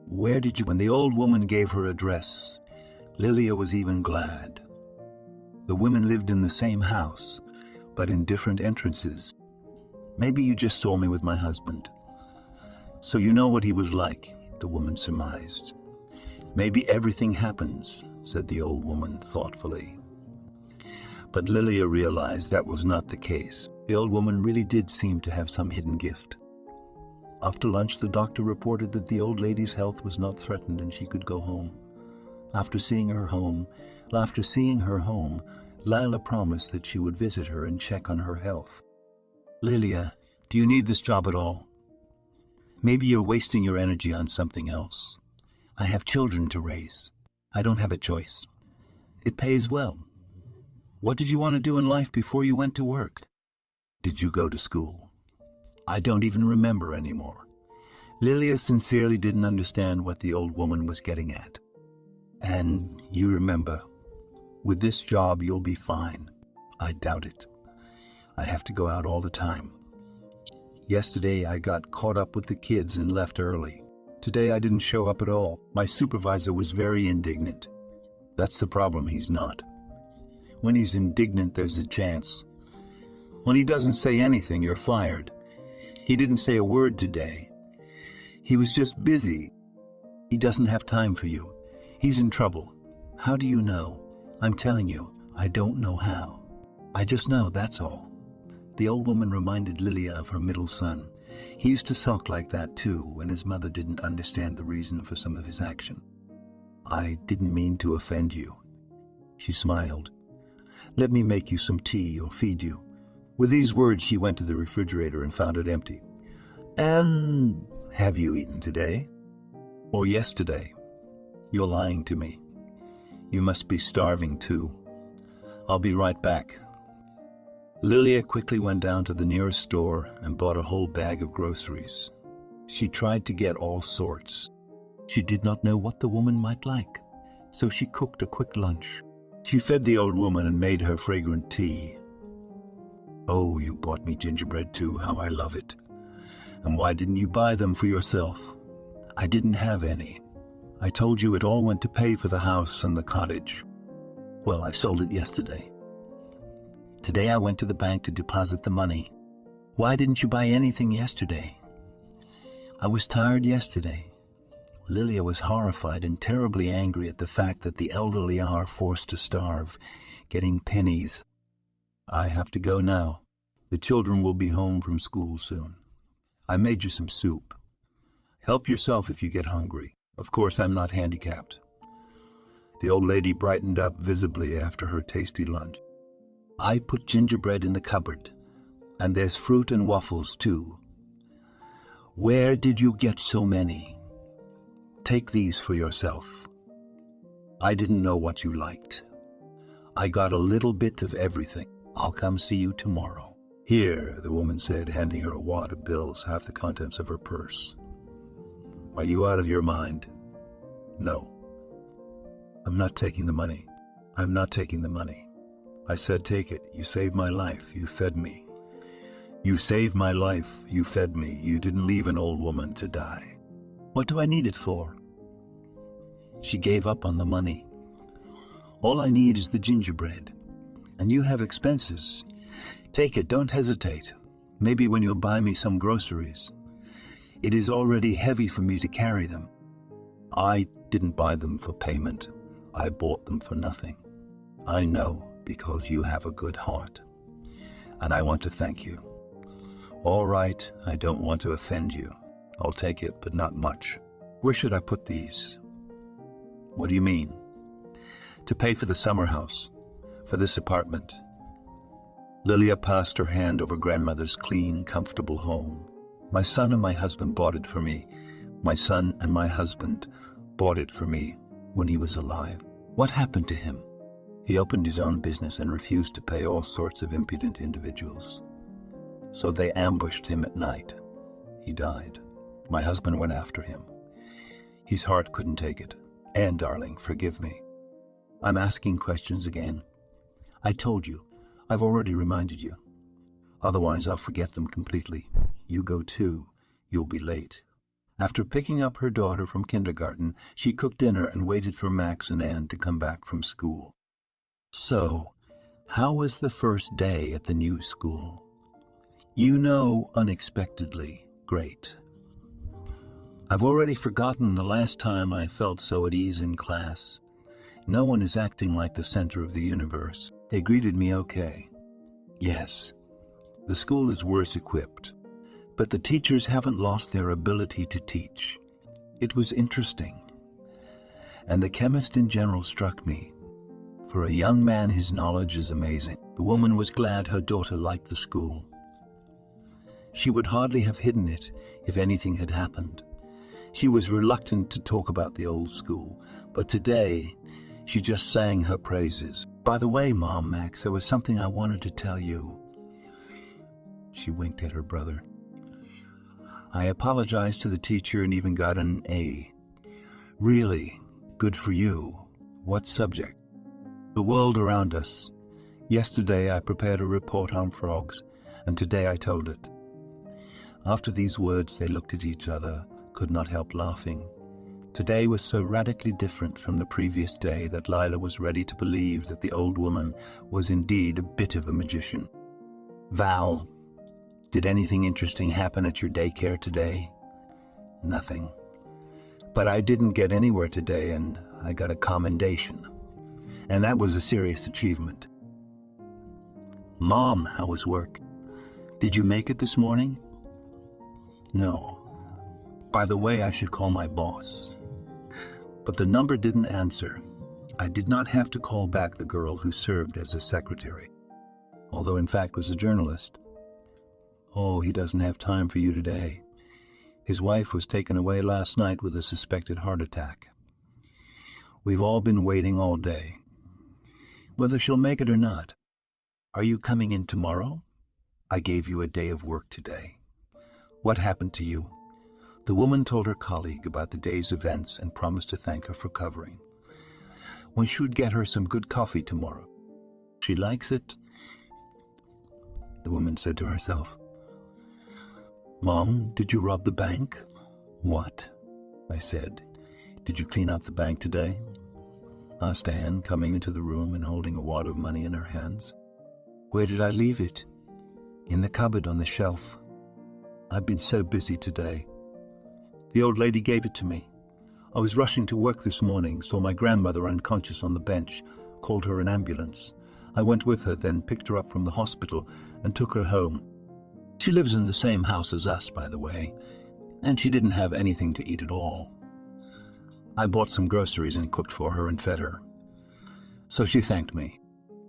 Where did you... When the old woman gave her address, Lilia was even glad. The women lived in the same house, but in different entrances. Maybe you just saw me with my husband. So you know what he was like, the woman surmised. Maybe everything happens, said the old woman thoughtfully. But Lilia realized that was not the case. The old woman really did seem to have some hidden gift. After lunch, the doctor reported that the old lady's health was not threatened and she could go home. After seeing her home, Lila promised that she would visit her and check on her health. Lilia, do you need this job at all? Maybe you're wasting your energy on something else. I have children to raise. I don't have a choice. It pays well. What did you want to do in life before you went to work? Did you go to school? I don't even remember anymore. Lilia sincerely didn't understand what the old woman was getting at. And you remember, with this job you'll be fine. I doubt it. I have to go out all the time. Yesterday I got caught up with the kids and left early. Today I didn't show up at all. My supervisor was very indignant. That's the problem, he's not. When he's indignant, there's a chance. When he doesn't say anything, you're fired. He didn't say a word today. He was just busy. He doesn't have time for you. He's in trouble. How do you know? I'm telling you, I don't know how. I just know, that's all. The old woman reminded Lilia of her middle son. He used to sulk like that too when his mother didn't understand the reason for some of his action. "I didn't mean to offend you." She smiled. "Let me make you some tea or feed you." With these words, she went to the refrigerator and found it empty. "And have you eaten today? Or yesterday?" "You're lying to me. You must be starving too. I'll be right back." Lilia quickly went down to the nearest store and bought a whole bag of groceries. She tried to get all sorts. She did not know what the woman might like, so she cooked a quick lunch. She fed the old woman and made her fragrant tea. "Oh, you bought me gingerbread too, how I love it. And why didn't you buy them for yourself?" "I didn't have any. I told you it all went to pay for the house and the cottage." "Well, I sold it yesterday. Today I went to the bank to deposit the money." "Why didn't you buy anything yesterday?" "I was tired yesterday." Lilia was horrified and terribly angry at the fact that the elderly are forced to starve, getting pennies. "I have to go now. The children will be home from school soon. I made you some soup. Help yourself if you get hungry. Of course, I'm not handicapped." The old lady brightened up visibly after her tasty lunch. "I put gingerbread in the cupboard, and there's fruit and waffles too. Where did you get so many? Take these for yourself. I didn't know what you liked. I got a little bit of everything. I'll come see you tomorrow." "Here," the woman said, handing her a wad of bills, half the contents of her purse. "Are you out of your mind?" "No. I'm not taking the money. I'm not taking the money. I said take it. You saved my life. You fed me. You saved my life. You fed me. You didn't leave an old woman to die." "What do I need it for?" She gave up on the money. "All I need is the gingerbread. And you have expenses. Take it, don't hesitate. Maybe when you'll buy me some groceries. It is already heavy for me to carry them." "I didn't buy them for payment. I bought them for nothing. I know, because you have a good heart. And I want to thank you." "All right, I don't want to offend you. I'll take it, but not much. Where should I put these?" "What do you mean?" "To pay for the summer house, for this apartment." Lilia passed her hand over grandmother's clean, comfortable home. "My son and my husband bought it for me. My son and my husband bought it for me when he was alive." "What happened to him?" "He opened his own business and refused to pay all sorts of impudent individuals. So they ambushed him at night. He died. My husband went after him. His heart couldn't take it. And, darling, forgive me. I'm asking questions again. I told you. I've already reminded you. Otherwise, I'll forget them completely. You go too. You'll be late." After picking up her daughter from kindergarten, she cooked dinner and waited for Max and Anne to come back from school. "So, how was the first day at the new school?" "You know, unexpectedly great. I've already forgotten the last time I felt so at ease in class. No one is acting like the center of the universe. They greeted me okay. Yes, the school is worse equipped, but the teachers haven't lost their ability to teach. It was interesting. And the chemist in general struck me. For a young man, his knowledge is amazing." The woman was glad her daughter liked the school. She would hardly have hidden it if anything had happened. She was reluctant to talk about the old school, but today she just sang her praises. "By the way, Mom, Max, there was something I wanted to tell you." She winked at her brother. "I apologized to the teacher and even got an A. Really, good for you. What subject?" "The world around us. Yesterday I prepared a report on frogs, and today I told it." After these words they looked at each other, could not help laughing. Today was so radically different from the previous day that Lila was ready to believe that the old woman was indeed a bit of a magician. "Val, did anything interesting happen at your daycare today?" "Nothing. But I didn't get anywhere today, and I got a commendation. And that was a serious achievement." "Mom, how was work? Did you make it this morning?" No. By the way, I should call my boss. But the number didn't answer. I did not have to call back the girl who served as a secretary, although in fact was a journalist. Oh, he doesn't have time for you today. His wife was taken away last night with a suspected heart attack. We've all been waiting all day. Whether she'll make it or not. Are you coming in tomorrow? I gave you a day of work today. What happened to you? The woman told her colleague about the day's events and promised to thank her for covering. When she would get her some good coffee tomorrow. She likes it, the woman said to herself. Mom, did you rob the bank? What? I said. Did you clean out the bank today? Asked Anne, coming into the room and holding a wad of money in her hands. Where did I leave it? In the cupboard on the shelf. I've been so busy today. The old lady gave it to me. I was rushing to work this morning, saw my grandmother unconscious on the bench, called her an ambulance. I went with her, then picked her up from the hospital and took her home. She lives in the same house as us, by the way, and she didn't have anything to eat at all. I bought some groceries and cooked for her and fed her. So she thanked me.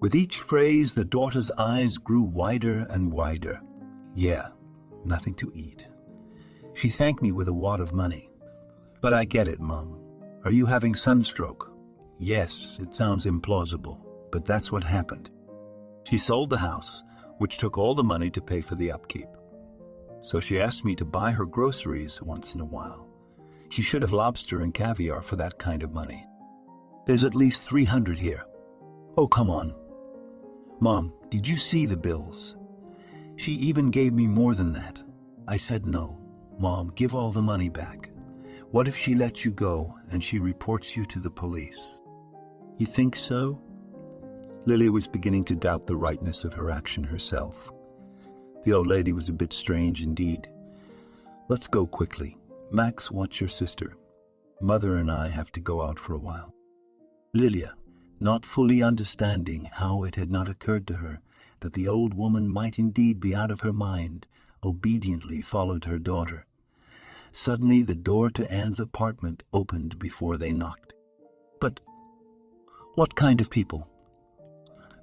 With each phrase, the daughter's eyes grew wider and wider. Yeah, nothing to eat. She thanked me with a wad of money. But I get it, Mom. Are you having sunstroke? Yes, it sounds implausible, but that's what happened. She sold the house, which took all the money to pay for the upkeep. So she asked me to buy her groceries once in a while. She should have lobster and caviar for that kind of money. There's at least 300 here. Oh, come on. Mom, did you see the bills? She even gave me more than that. I said no. Mom, give all the money back. What if she lets you go and she reports you to the police? You think so? Lilia was beginning to doubt the rightness of her action herself. The old lady was a bit strange indeed. Let's go quickly. Max wants your sister. Mother and I have to go out for a while. Lilia, not fully understanding how it had not occurred to her that the old woman might indeed be out of her mind, obediently followed her daughter. Suddenly the door to Anne's apartment opened before they knocked. But what kind of people?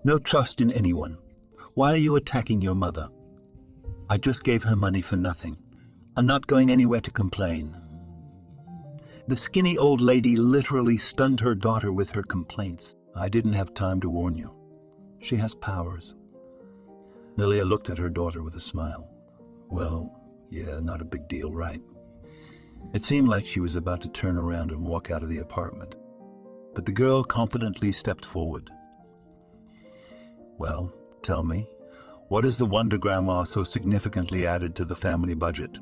No trust in anyone. Why are you attacking your mother? I just gave her money for nothing. I'm not going anywhere to complain. The skinny old lady literally stunned her daughter with her complaints. I didn't have time to warn you. She has powers. Lilia looked at her daughter with a smile. Well, yeah, not a big deal, right? It seemed like she was about to turn around and walk out of the apartment. But the girl confidently stepped forward. Well, tell me, what is the Wonder Grandma so significantly added to the family budget?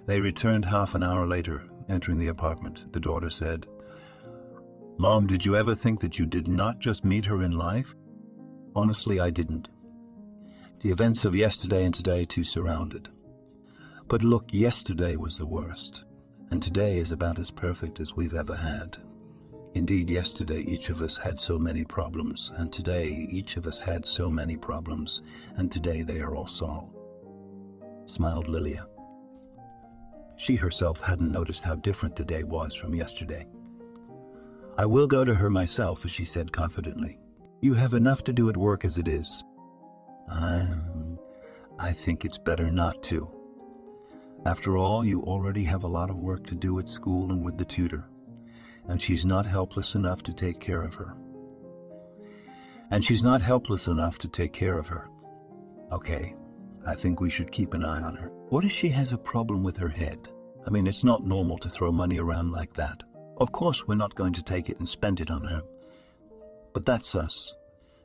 They returned half an hour later, entering the apartment. The daughter said, Mom, did you ever think that you did not just meet her in life? Honestly, I didn't. The events of yesterday and today too surrounded. But look, yesterday was the worst, and today is about as perfect as we've ever had. Indeed, yesterday each of us had so many problems, and today each of us had so many problems, and today they are all solved. Smiled Lilia. She herself hadn't noticed how different today was from yesterday. I will go to her myself, as she said confidently. You have enough to do at work as it is. I think it's better not to. After all, you already have a lot of work to do at school and with the tutor, and she's not helpless enough to take care of her. Okay, I think we should keep an eye on her. What if she has a problem with her head? I mean, it's not normal to throw money around like that. Of course, we're not going to take it and spend it on her. But that's us.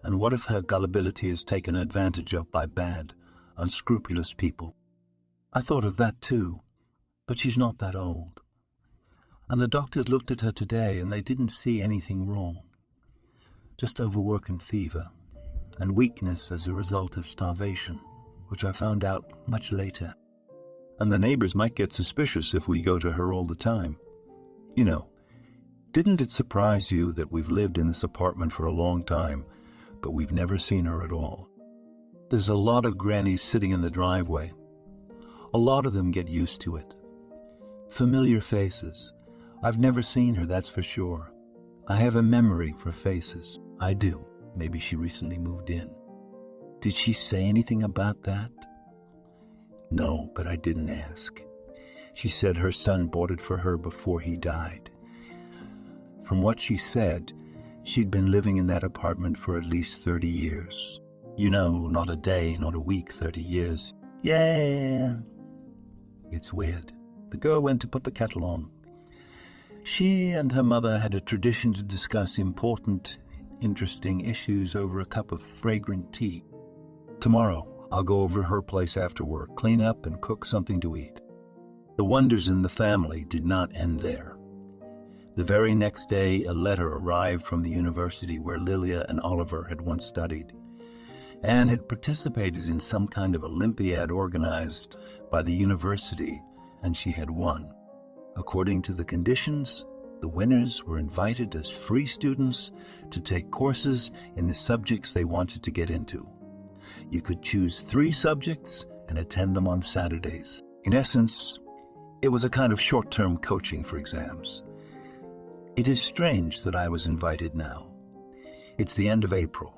And what if her gullibility is taken advantage of by bad, unscrupulous people? I thought of that too, but she's not that old. And the doctors looked at her today and they didn't see anything wrong. Just overwork and fever, and weakness as a result of starvation, which I found out much later. And the neighbors might get suspicious if we go to her all the time. You know, didn't it surprise you that we've lived in this apartment for a long time, but we've never seen her at all? There's a lot of grannies sitting in the driveway. A lot of them get used to it. Familiar faces. I've never seen her, that's for sure. I have a memory for faces. I do. Maybe she recently moved in. Did she say anything about that? No, but I didn't ask. She said her son bought it for her before he died. From what she said, she'd been living in that apartment for at least 30 years. You know, not a day, not a week, 30 years. Yeah. It's weird. The girl went to put the kettle on. She and her mother had a tradition to discuss important, interesting issues over a cup of fragrant tea. Tomorrow, I'll go over to her place after work, clean up and cook something to eat. The wonders in the family did not end there. The very next day, a letter arrived from the university where Lilia and Oliver had once studied. Anne had participated in some kind of Olympiad organized by the university, and she had won. According to the conditions, the winners were invited as free students to take courses in the subjects they wanted to get into. You could choose 3 subjects and attend them on Saturdays. In essence, it was a kind of short-term coaching for exams. It is strange that I was invited now. It's the end of April.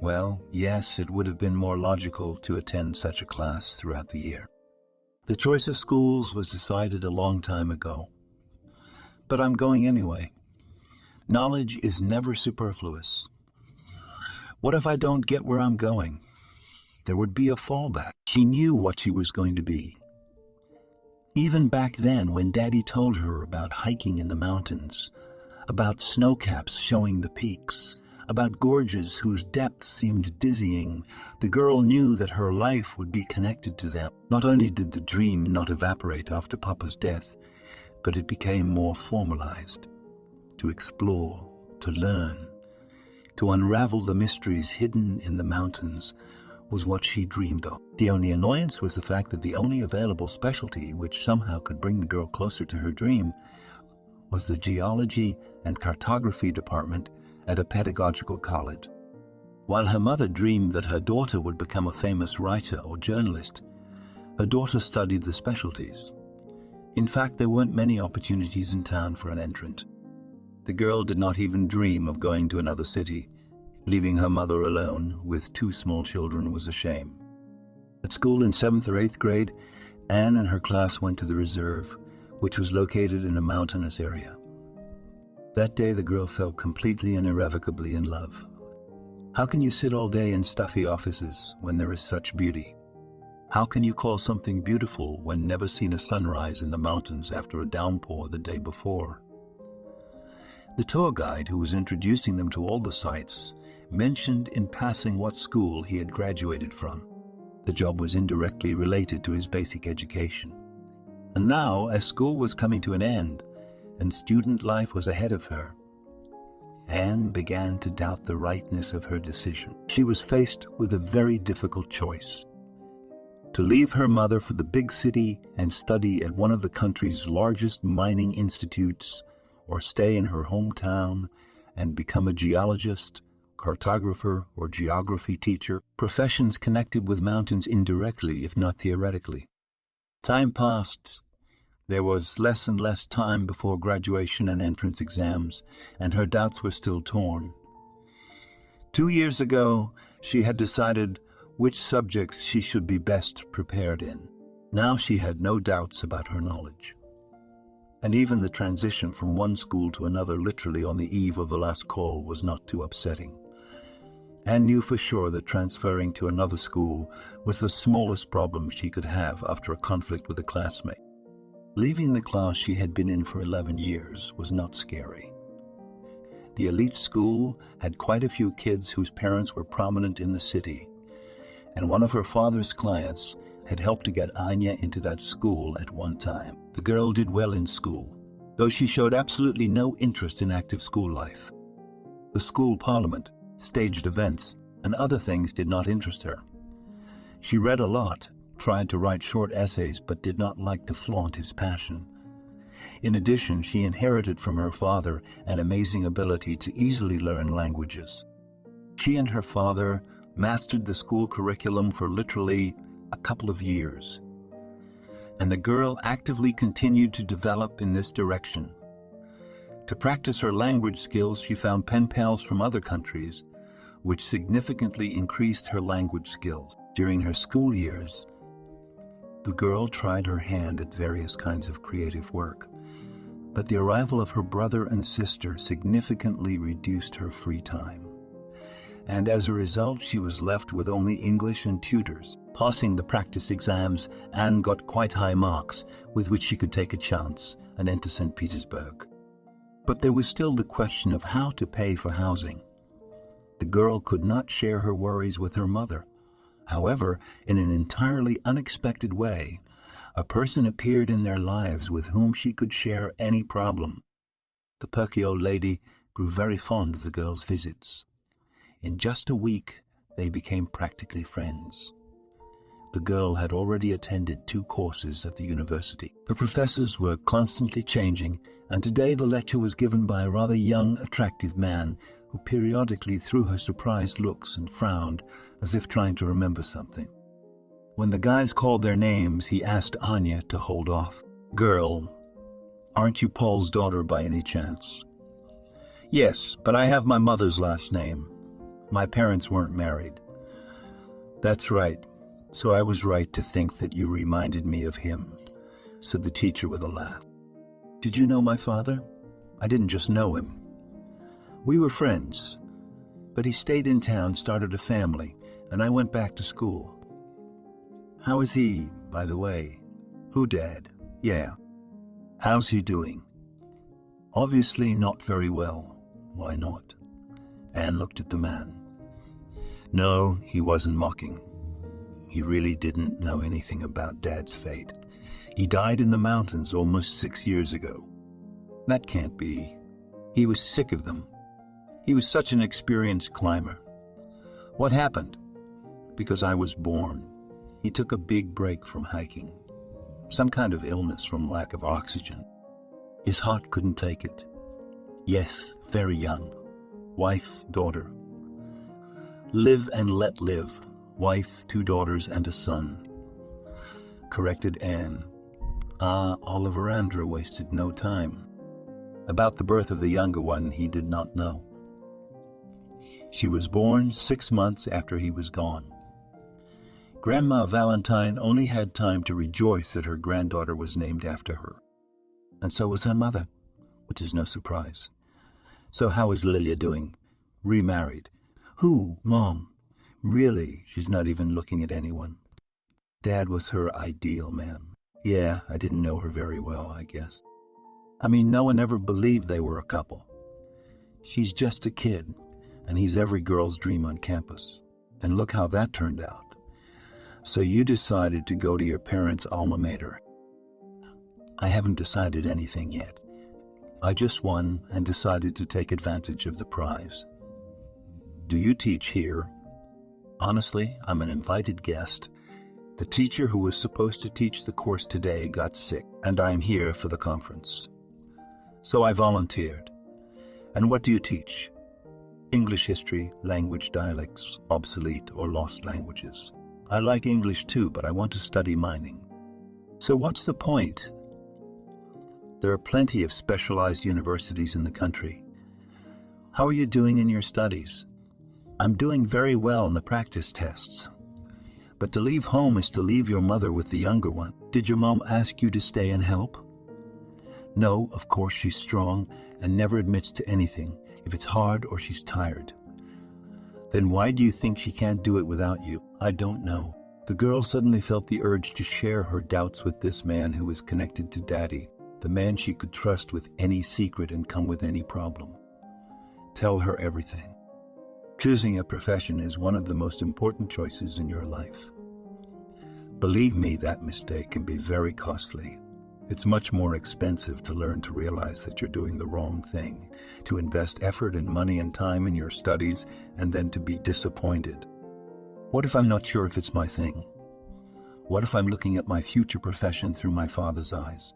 Well, yes, it would have been more logical to attend such a class throughout the year. The choice of schools was decided a long time ago. But I'm going anyway. Knowledge is never superfluous. What if I don't get where I'm going? There would be a fallback. She knew what she was going to be. Even back then, when Daddy told her about hiking in the mountains, about snowcaps showing the peaks, about gorges whose depth seemed dizzying, the girl knew that her life would be connected to them. Not only did the dream not evaporate after Papa's death, but it became more formalized. To explore, to learn, to unravel the mysteries hidden in the mountains was what she dreamed of. The only annoyance was the fact that the only available specialty which somehow could bring the girl closer to her dream was the geology and cartography department at a pedagogical college. While her mother dreamed that her daughter would become a famous writer or journalist, her daughter studied the specialties. In fact, there weren't many opportunities in town for an entrant. The girl did not even dream of going to another city. Leaving her mother alone with 2 small children was a shame. At school in 7th or 8th grade, Anne and her class went to the reserve, which was located in a mountainous area. That day, the girl fell completely and irrevocably in love. How can you sit all day in stuffy offices when there is such beauty? How can you call something beautiful when never seen a sunrise in the mountains after a downpour the day before? The tour guide who was introducing them to all the sights mentioned in passing what school he had graduated from. The job was indirectly related to his basic education. And now, as school was coming to an end, and student life was ahead of her, Anne began to doubt the rightness of her decision. She was faced with a very difficult choice: to leave her mother for the big city and study at one of the country's largest mining institutes, or stay in her hometown and become a geologist, cartographer, or geography teacher, professions connected with mountains indirectly, if not theoretically. Time passed. There was less and less time before graduation and entrance exams, and her doubts were still torn. 2 years ago, she had decided which subjects she should be best prepared in. Now she had no doubts about her knowledge. And even the transition from one school to another literally on the eve of the last call was not too upsetting. Anne knew for sure that transferring to another school was the smallest problem she could have after a conflict with a classmate. Leaving the class she had been in for 11 years was not scary. The elite school had quite a few kids whose parents were prominent in the city, and one of her father's clients had helped to get Anya into that school at one time. The girl did well in school, though she showed absolutely no interest in active school life. The school parliament, staged events, and other things did not interest her. She read a lot, tried to write short essays, but did not like to flaunt his passion. In addition, she inherited from her father an amazing ability to easily learn languages. She and her father mastered the school curriculum for literally a couple of years. and the girl actively continued to develop in this direction. To practice her language skills, she found pen pals from other countries, which significantly increased her language skills. During her school years, the girl tried her hand at various kinds of creative work, but the arrival of her brother and sister significantly reduced her free time. And as a result, she was left with only English and tutors. Passing the practice exams, Anne got quite high marks with which she could take a chance and enter St. Petersburg. But there was still the question of how to pay for housing. The girl could not share her worries with her mother. However, in an entirely unexpected way, a person appeared in their lives with whom she could share any problem. The perky old lady grew very fond of the girl's visits. In just a week, they became practically friends. The girl had already attended 2 courses at the university. The professors were constantly changing, and today the lecture was given by a rather young, attractive man who periodically threw her surprised looks and frowned as if trying to remember something. When the guys called their names, he asked Anya to hold off. "Girl, aren't you Paul's daughter by any chance?" "Yes, but I have my mother's last name. My parents weren't married." "That's right. So I was right to think that you reminded me of him," said the teacher with a laugh. "Did you know my father?" "I didn't just know him. We were friends, but he stayed in town, started a family, and I went back to school." "How is he, by the way?" "Who, Dad?" "Yeah. How's he doing?" "Obviously not very well." "Why not?" Anne looked at the man. No, he wasn't mocking. He really didn't know anything about Dad's fate. He died in the mountains almost 6 years ago. That can't be. He was sick of them. He was such an experienced climber. What happened? Because I was born. He took a big break from hiking. Some kind of illness from lack of oxygen. His heart couldn't take it. Yes, very young. Wife, daughter. Live and let live. Wife, 2 daughters, and a son. Corrected Anne. Oliver Andrew wasted no time. About the birth of the younger one, he did not know. She was born 6 months after he was gone. Grandma Valentine only had time to rejoice that her granddaughter was named after her. And so was her mother, which is no surprise. So how is Lilia doing? Remarried. Who? Mom? Really, she's not even looking at anyone. Dad was her ideal man. Yeah, I didn't know her very well, I guess. I mean, no one ever believed they were a couple. She's just a kid, and he's every girl's dream on campus. And look how that turned out. So you decided to go to your parents' alma mater. I haven't decided anything yet. I just won and decided to take advantage of the prize. Do you teach here? Honestly, I'm an invited guest. The teacher who was supposed to teach the course today got sick, and I'm here for the conference. So I volunteered. And what do you teach? English history, language dialects, obsolete or lost languages. I like English too, but I want to study mining. So what's the point? There are plenty of specialized universities in the country. How are you doing in your studies? I'm doing very well in the practice tests. But to leave home is to leave your mother with the younger one. Did your mom ask you to stay and help? No, of course she's strong and never admits to anything if it's hard or she's tired. Then why do you think she can't do it without you? I don't know. The girl suddenly felt the urge to share her doubts with this man who was connected to Daddy, the man she could trust with any secret and come with any problem. Tell her everything. Choosing a profession is one of the most important choices in your life. Believe me, that mistake can be very costly. It's much more expensive to learn to realize that you're doing the wrong thing, to invest effort and money and time in your studies, and then to be disappointed. What if I'm not sure if it's my thing? What if I'm looking at my future profession through my father's eyes?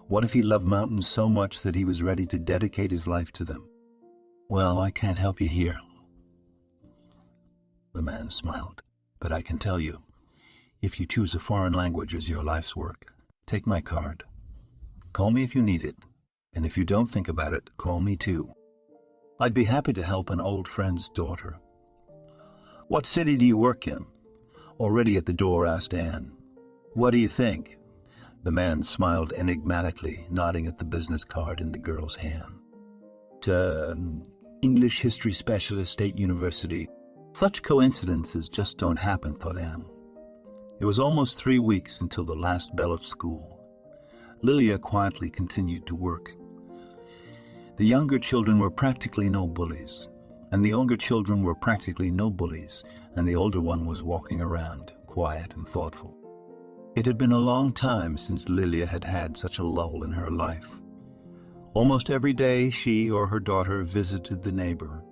What if he loved mountains so much that he was ready to dedicate his life to them? Well, I can't help you here. The man smiled. But I can tell you, if you choose a foreign language as your life's work, Take my card. Call me if you need it. And if you don't think about it, call me too. I'd be happy to help an old friend's daughter. What city do you work in? Already at the door, asked Anne. What do you think? The man smiled enigmatically, nodding at the business card in the girl's hand. English history specialist, State University. Such coincidences just don't happen, thought Anne. It was almost 3 weeks until the last bell of school. Lilia quietly continued to work. The younger children were practically no bullies, and the older one was walking around, quiet and thoughtful. It had been a long time since Lilia had had such a lull in her life. Almost every day she or her daughter visited the neighbor.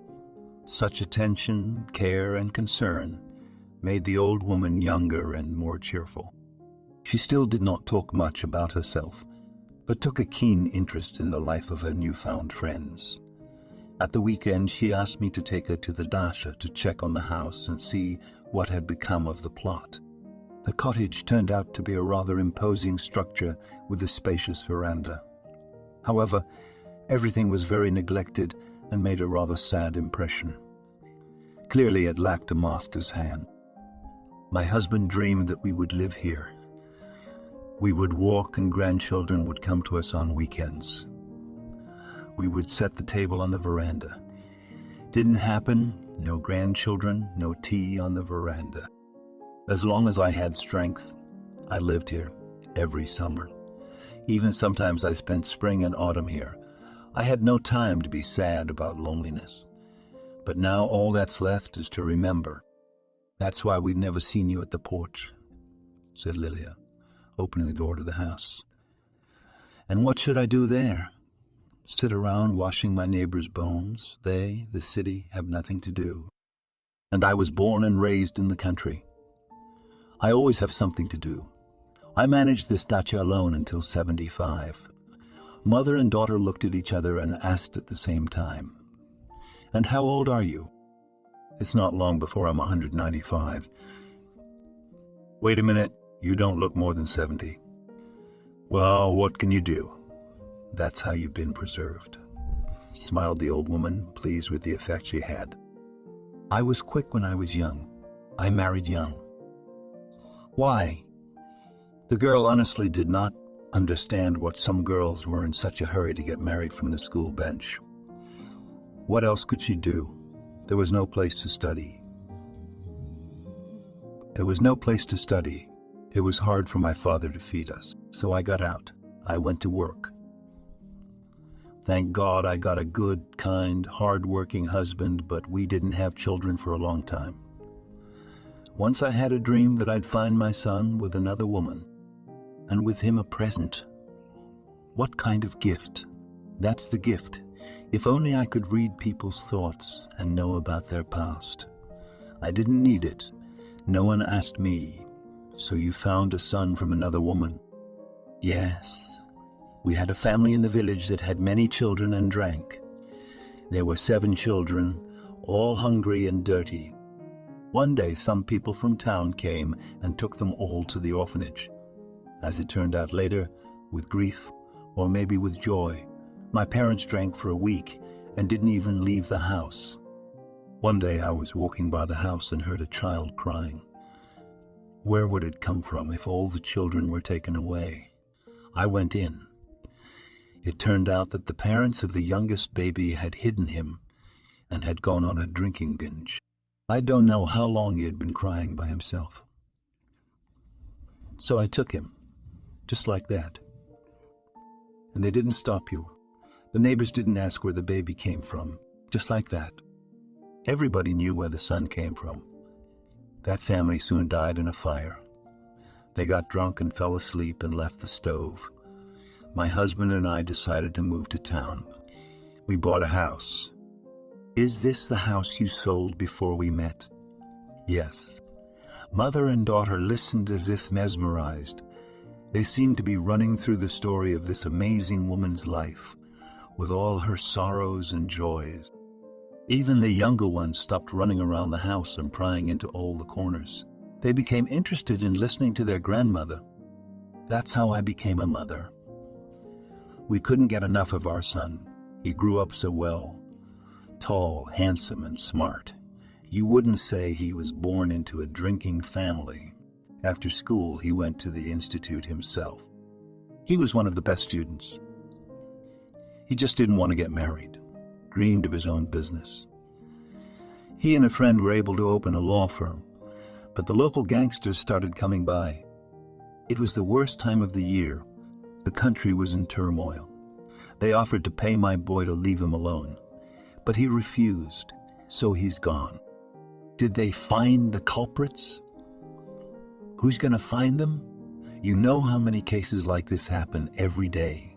Such attention, care, and concern made the old woman younger and more cheerful. She still did not talk much about herself, but took a keen interest in the life of her newfound friends. At the weekend, she asked me to take her to the Dasha to check on the house and see what had become of the plot. The cottage turned out to be a rather imposing structure with a spacious veranda. However, everything was very neglected and made a rather sad impression. Clearly, it lacked a master's hand. My husband dreamed that we would live here. We would walk and grandchildren would come to us on weekends. We would set the table on the veranda. Didn't happen, no grandchildren, no tea on the veranda. As long as I had strength, I lived here every summer. Even sometimes I spent spring and autumn here. I had no time to be sad about loneliness. But now all that's left is to remember. That's why we've never seen you at the porch, said Lilia, opening the door to the house. And what should I do there? Sit around washing my neighbor's bones? They, the city, have nothing to do. And I was born and raised in the country. I always have something to do. I managed this dacha alone until 75. Mother and daughter looked at each other and asked at the same time, "And how old are you?" "It's not long before I'm 195. "Wait a minute, you don't look more than 70. "Well, what can you do? That's how you've been preserved," smiled the old woman, pleased with the effect she had. "I was quick when I was young. I married young." "Why?" The girl honestly did not understand what some girls were in such a hurry to get married from the school bench. What else could she do? There was no place to study. It was hard for my father to feed us, so I got out. I went to work. Thank God I got a good, kind, hard-working husband, but we didn't have children for a long time. Once I had a dream that I'd find my son with another woman, and with him a present. What kind of gift? That's the gift. If only I could read people's thoughts and know about their past. I didn't need it. No one asked me. "So you found a son from another woman?" "Yes. We had a family in the village that had many children and drank. There were 7 children, all hungry and dirty. One day some people from town came and took them all to the orphanage. As it turned out later, with grief, or maybe with joy, my parents drank for a week and didn't even leave the house. One day I was walking by the house and heard a child crying. Where would it come from if all the children were taken away? I went in. It turned out that the parents of the youngest baby had hidden him and had gone on a drinking binge. I don't know how long he had been crying by himself. So I took him, just like that. And they didn't stop you. The neighbors didn't ask where the baby came from, just like that. Everybody knew where the son came from. That family soon died in a fire. They got drunk and fell asleep and left the stove. My husband and I decided to move to town. We bought a house. Is this the house you sold before we met? Yes. Mother and daughter listened as if mesmerized. They seemed to be running through the story of this amazing woman's life, with all her sorrows and joys. Even the younger ones stopped running around the house and prying into all the corners. They became interested in listening to their grandmother. That's how I became a mother. We couldn't get enough of our son. He grew up so well, tall, handsome, and smart. You wouldn't say he was born into a drinking family. After school, he went to the institute himself. He was one of the best students. He just didn't want to get married, dreamed of his own business. He and a friend were able to open a law firm, but the local gangsters started coming by. It was the worst time of the year. The country was in turmoil. They offered to pay my boy to leave him alone, but he refused, so he's gone. Did they find the culprits? Who's going to find them? You know how many cases like this happen every day.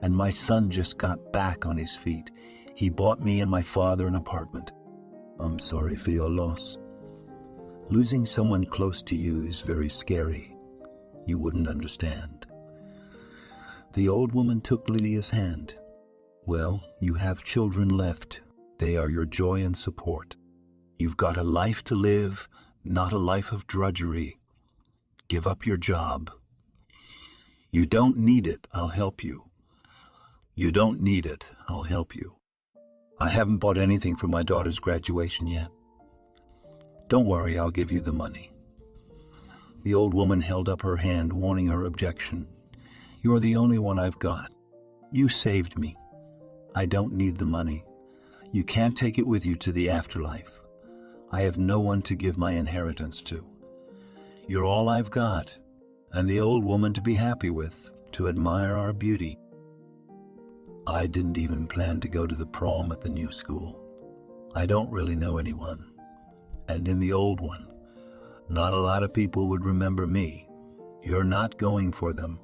And my son just got back on his feet. He bought me and my father an apartment. I'm sorry for your loss. Losing someone close to you is very scary. You wouldn't understand. The old woman took Lydia's hand. Well, you have children left. They are your joy and support. You've got a life to live, not a life of drudgery. Give up your job. You don't need it, I'll help you. You don't need it, I'll help you. I haven't bought anything for my daughter's graduation yet. Don't worry, I'll give you the money. The old woman held up her hand, warning her objection. You're the only one I've got. You saved me. I don't need the money. You can't take it with you to the afterlife. I have no one to give my inheritance to. You're all I've got, and the old woman to be happy with, to admire our beauty. I didn't even plan to go to the prom at the new school. I don't really know anyone. And in the old one, not a lot of people would remember me. You're not going for them.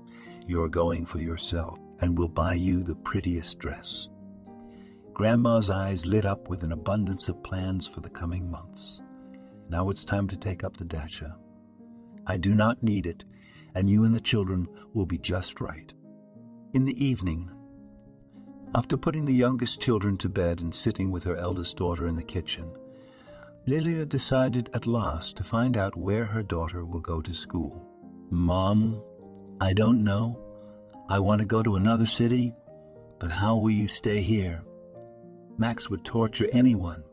You're going for yourself, and we'll buy you the prettiest dress. Grandma's eyes lit up with an abundance of plans for the coming months. Now it's time to take up the dacha. I do not need it, and you and the children will be just right. In the evening, after putting the youngest children to bed and sitting with her eldest daughter in the kitchen, Lilia decided at last to find out where her daughter will go to school. Mom, I don't know. I want to go to another city, but how will you stay here? Max would torture anyone,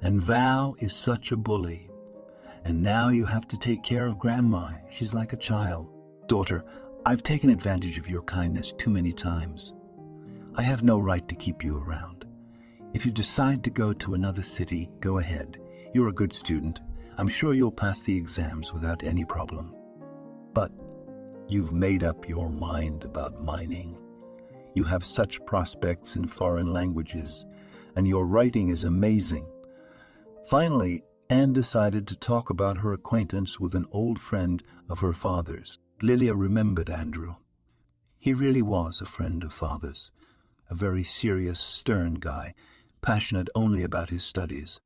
and Val is such a bully. And now you have to take care of Grandma. She's like a child. Daughter, I've taken advantage of your kindness too many times. I have no right to keep you around. If you decide to go to another city, go ahead. You're a good student. I'm sure you'll pass the exams without any problem. But you've made up your mind about mining. You have such prospects in foreign languages, and your writing is amazing. Finally, Anne decided to talk about her acquaintance with an old friend of her father's. Lilia remembered Andrew. He really was a friend of father's, a very serious, stern guy, passionate only about his studies.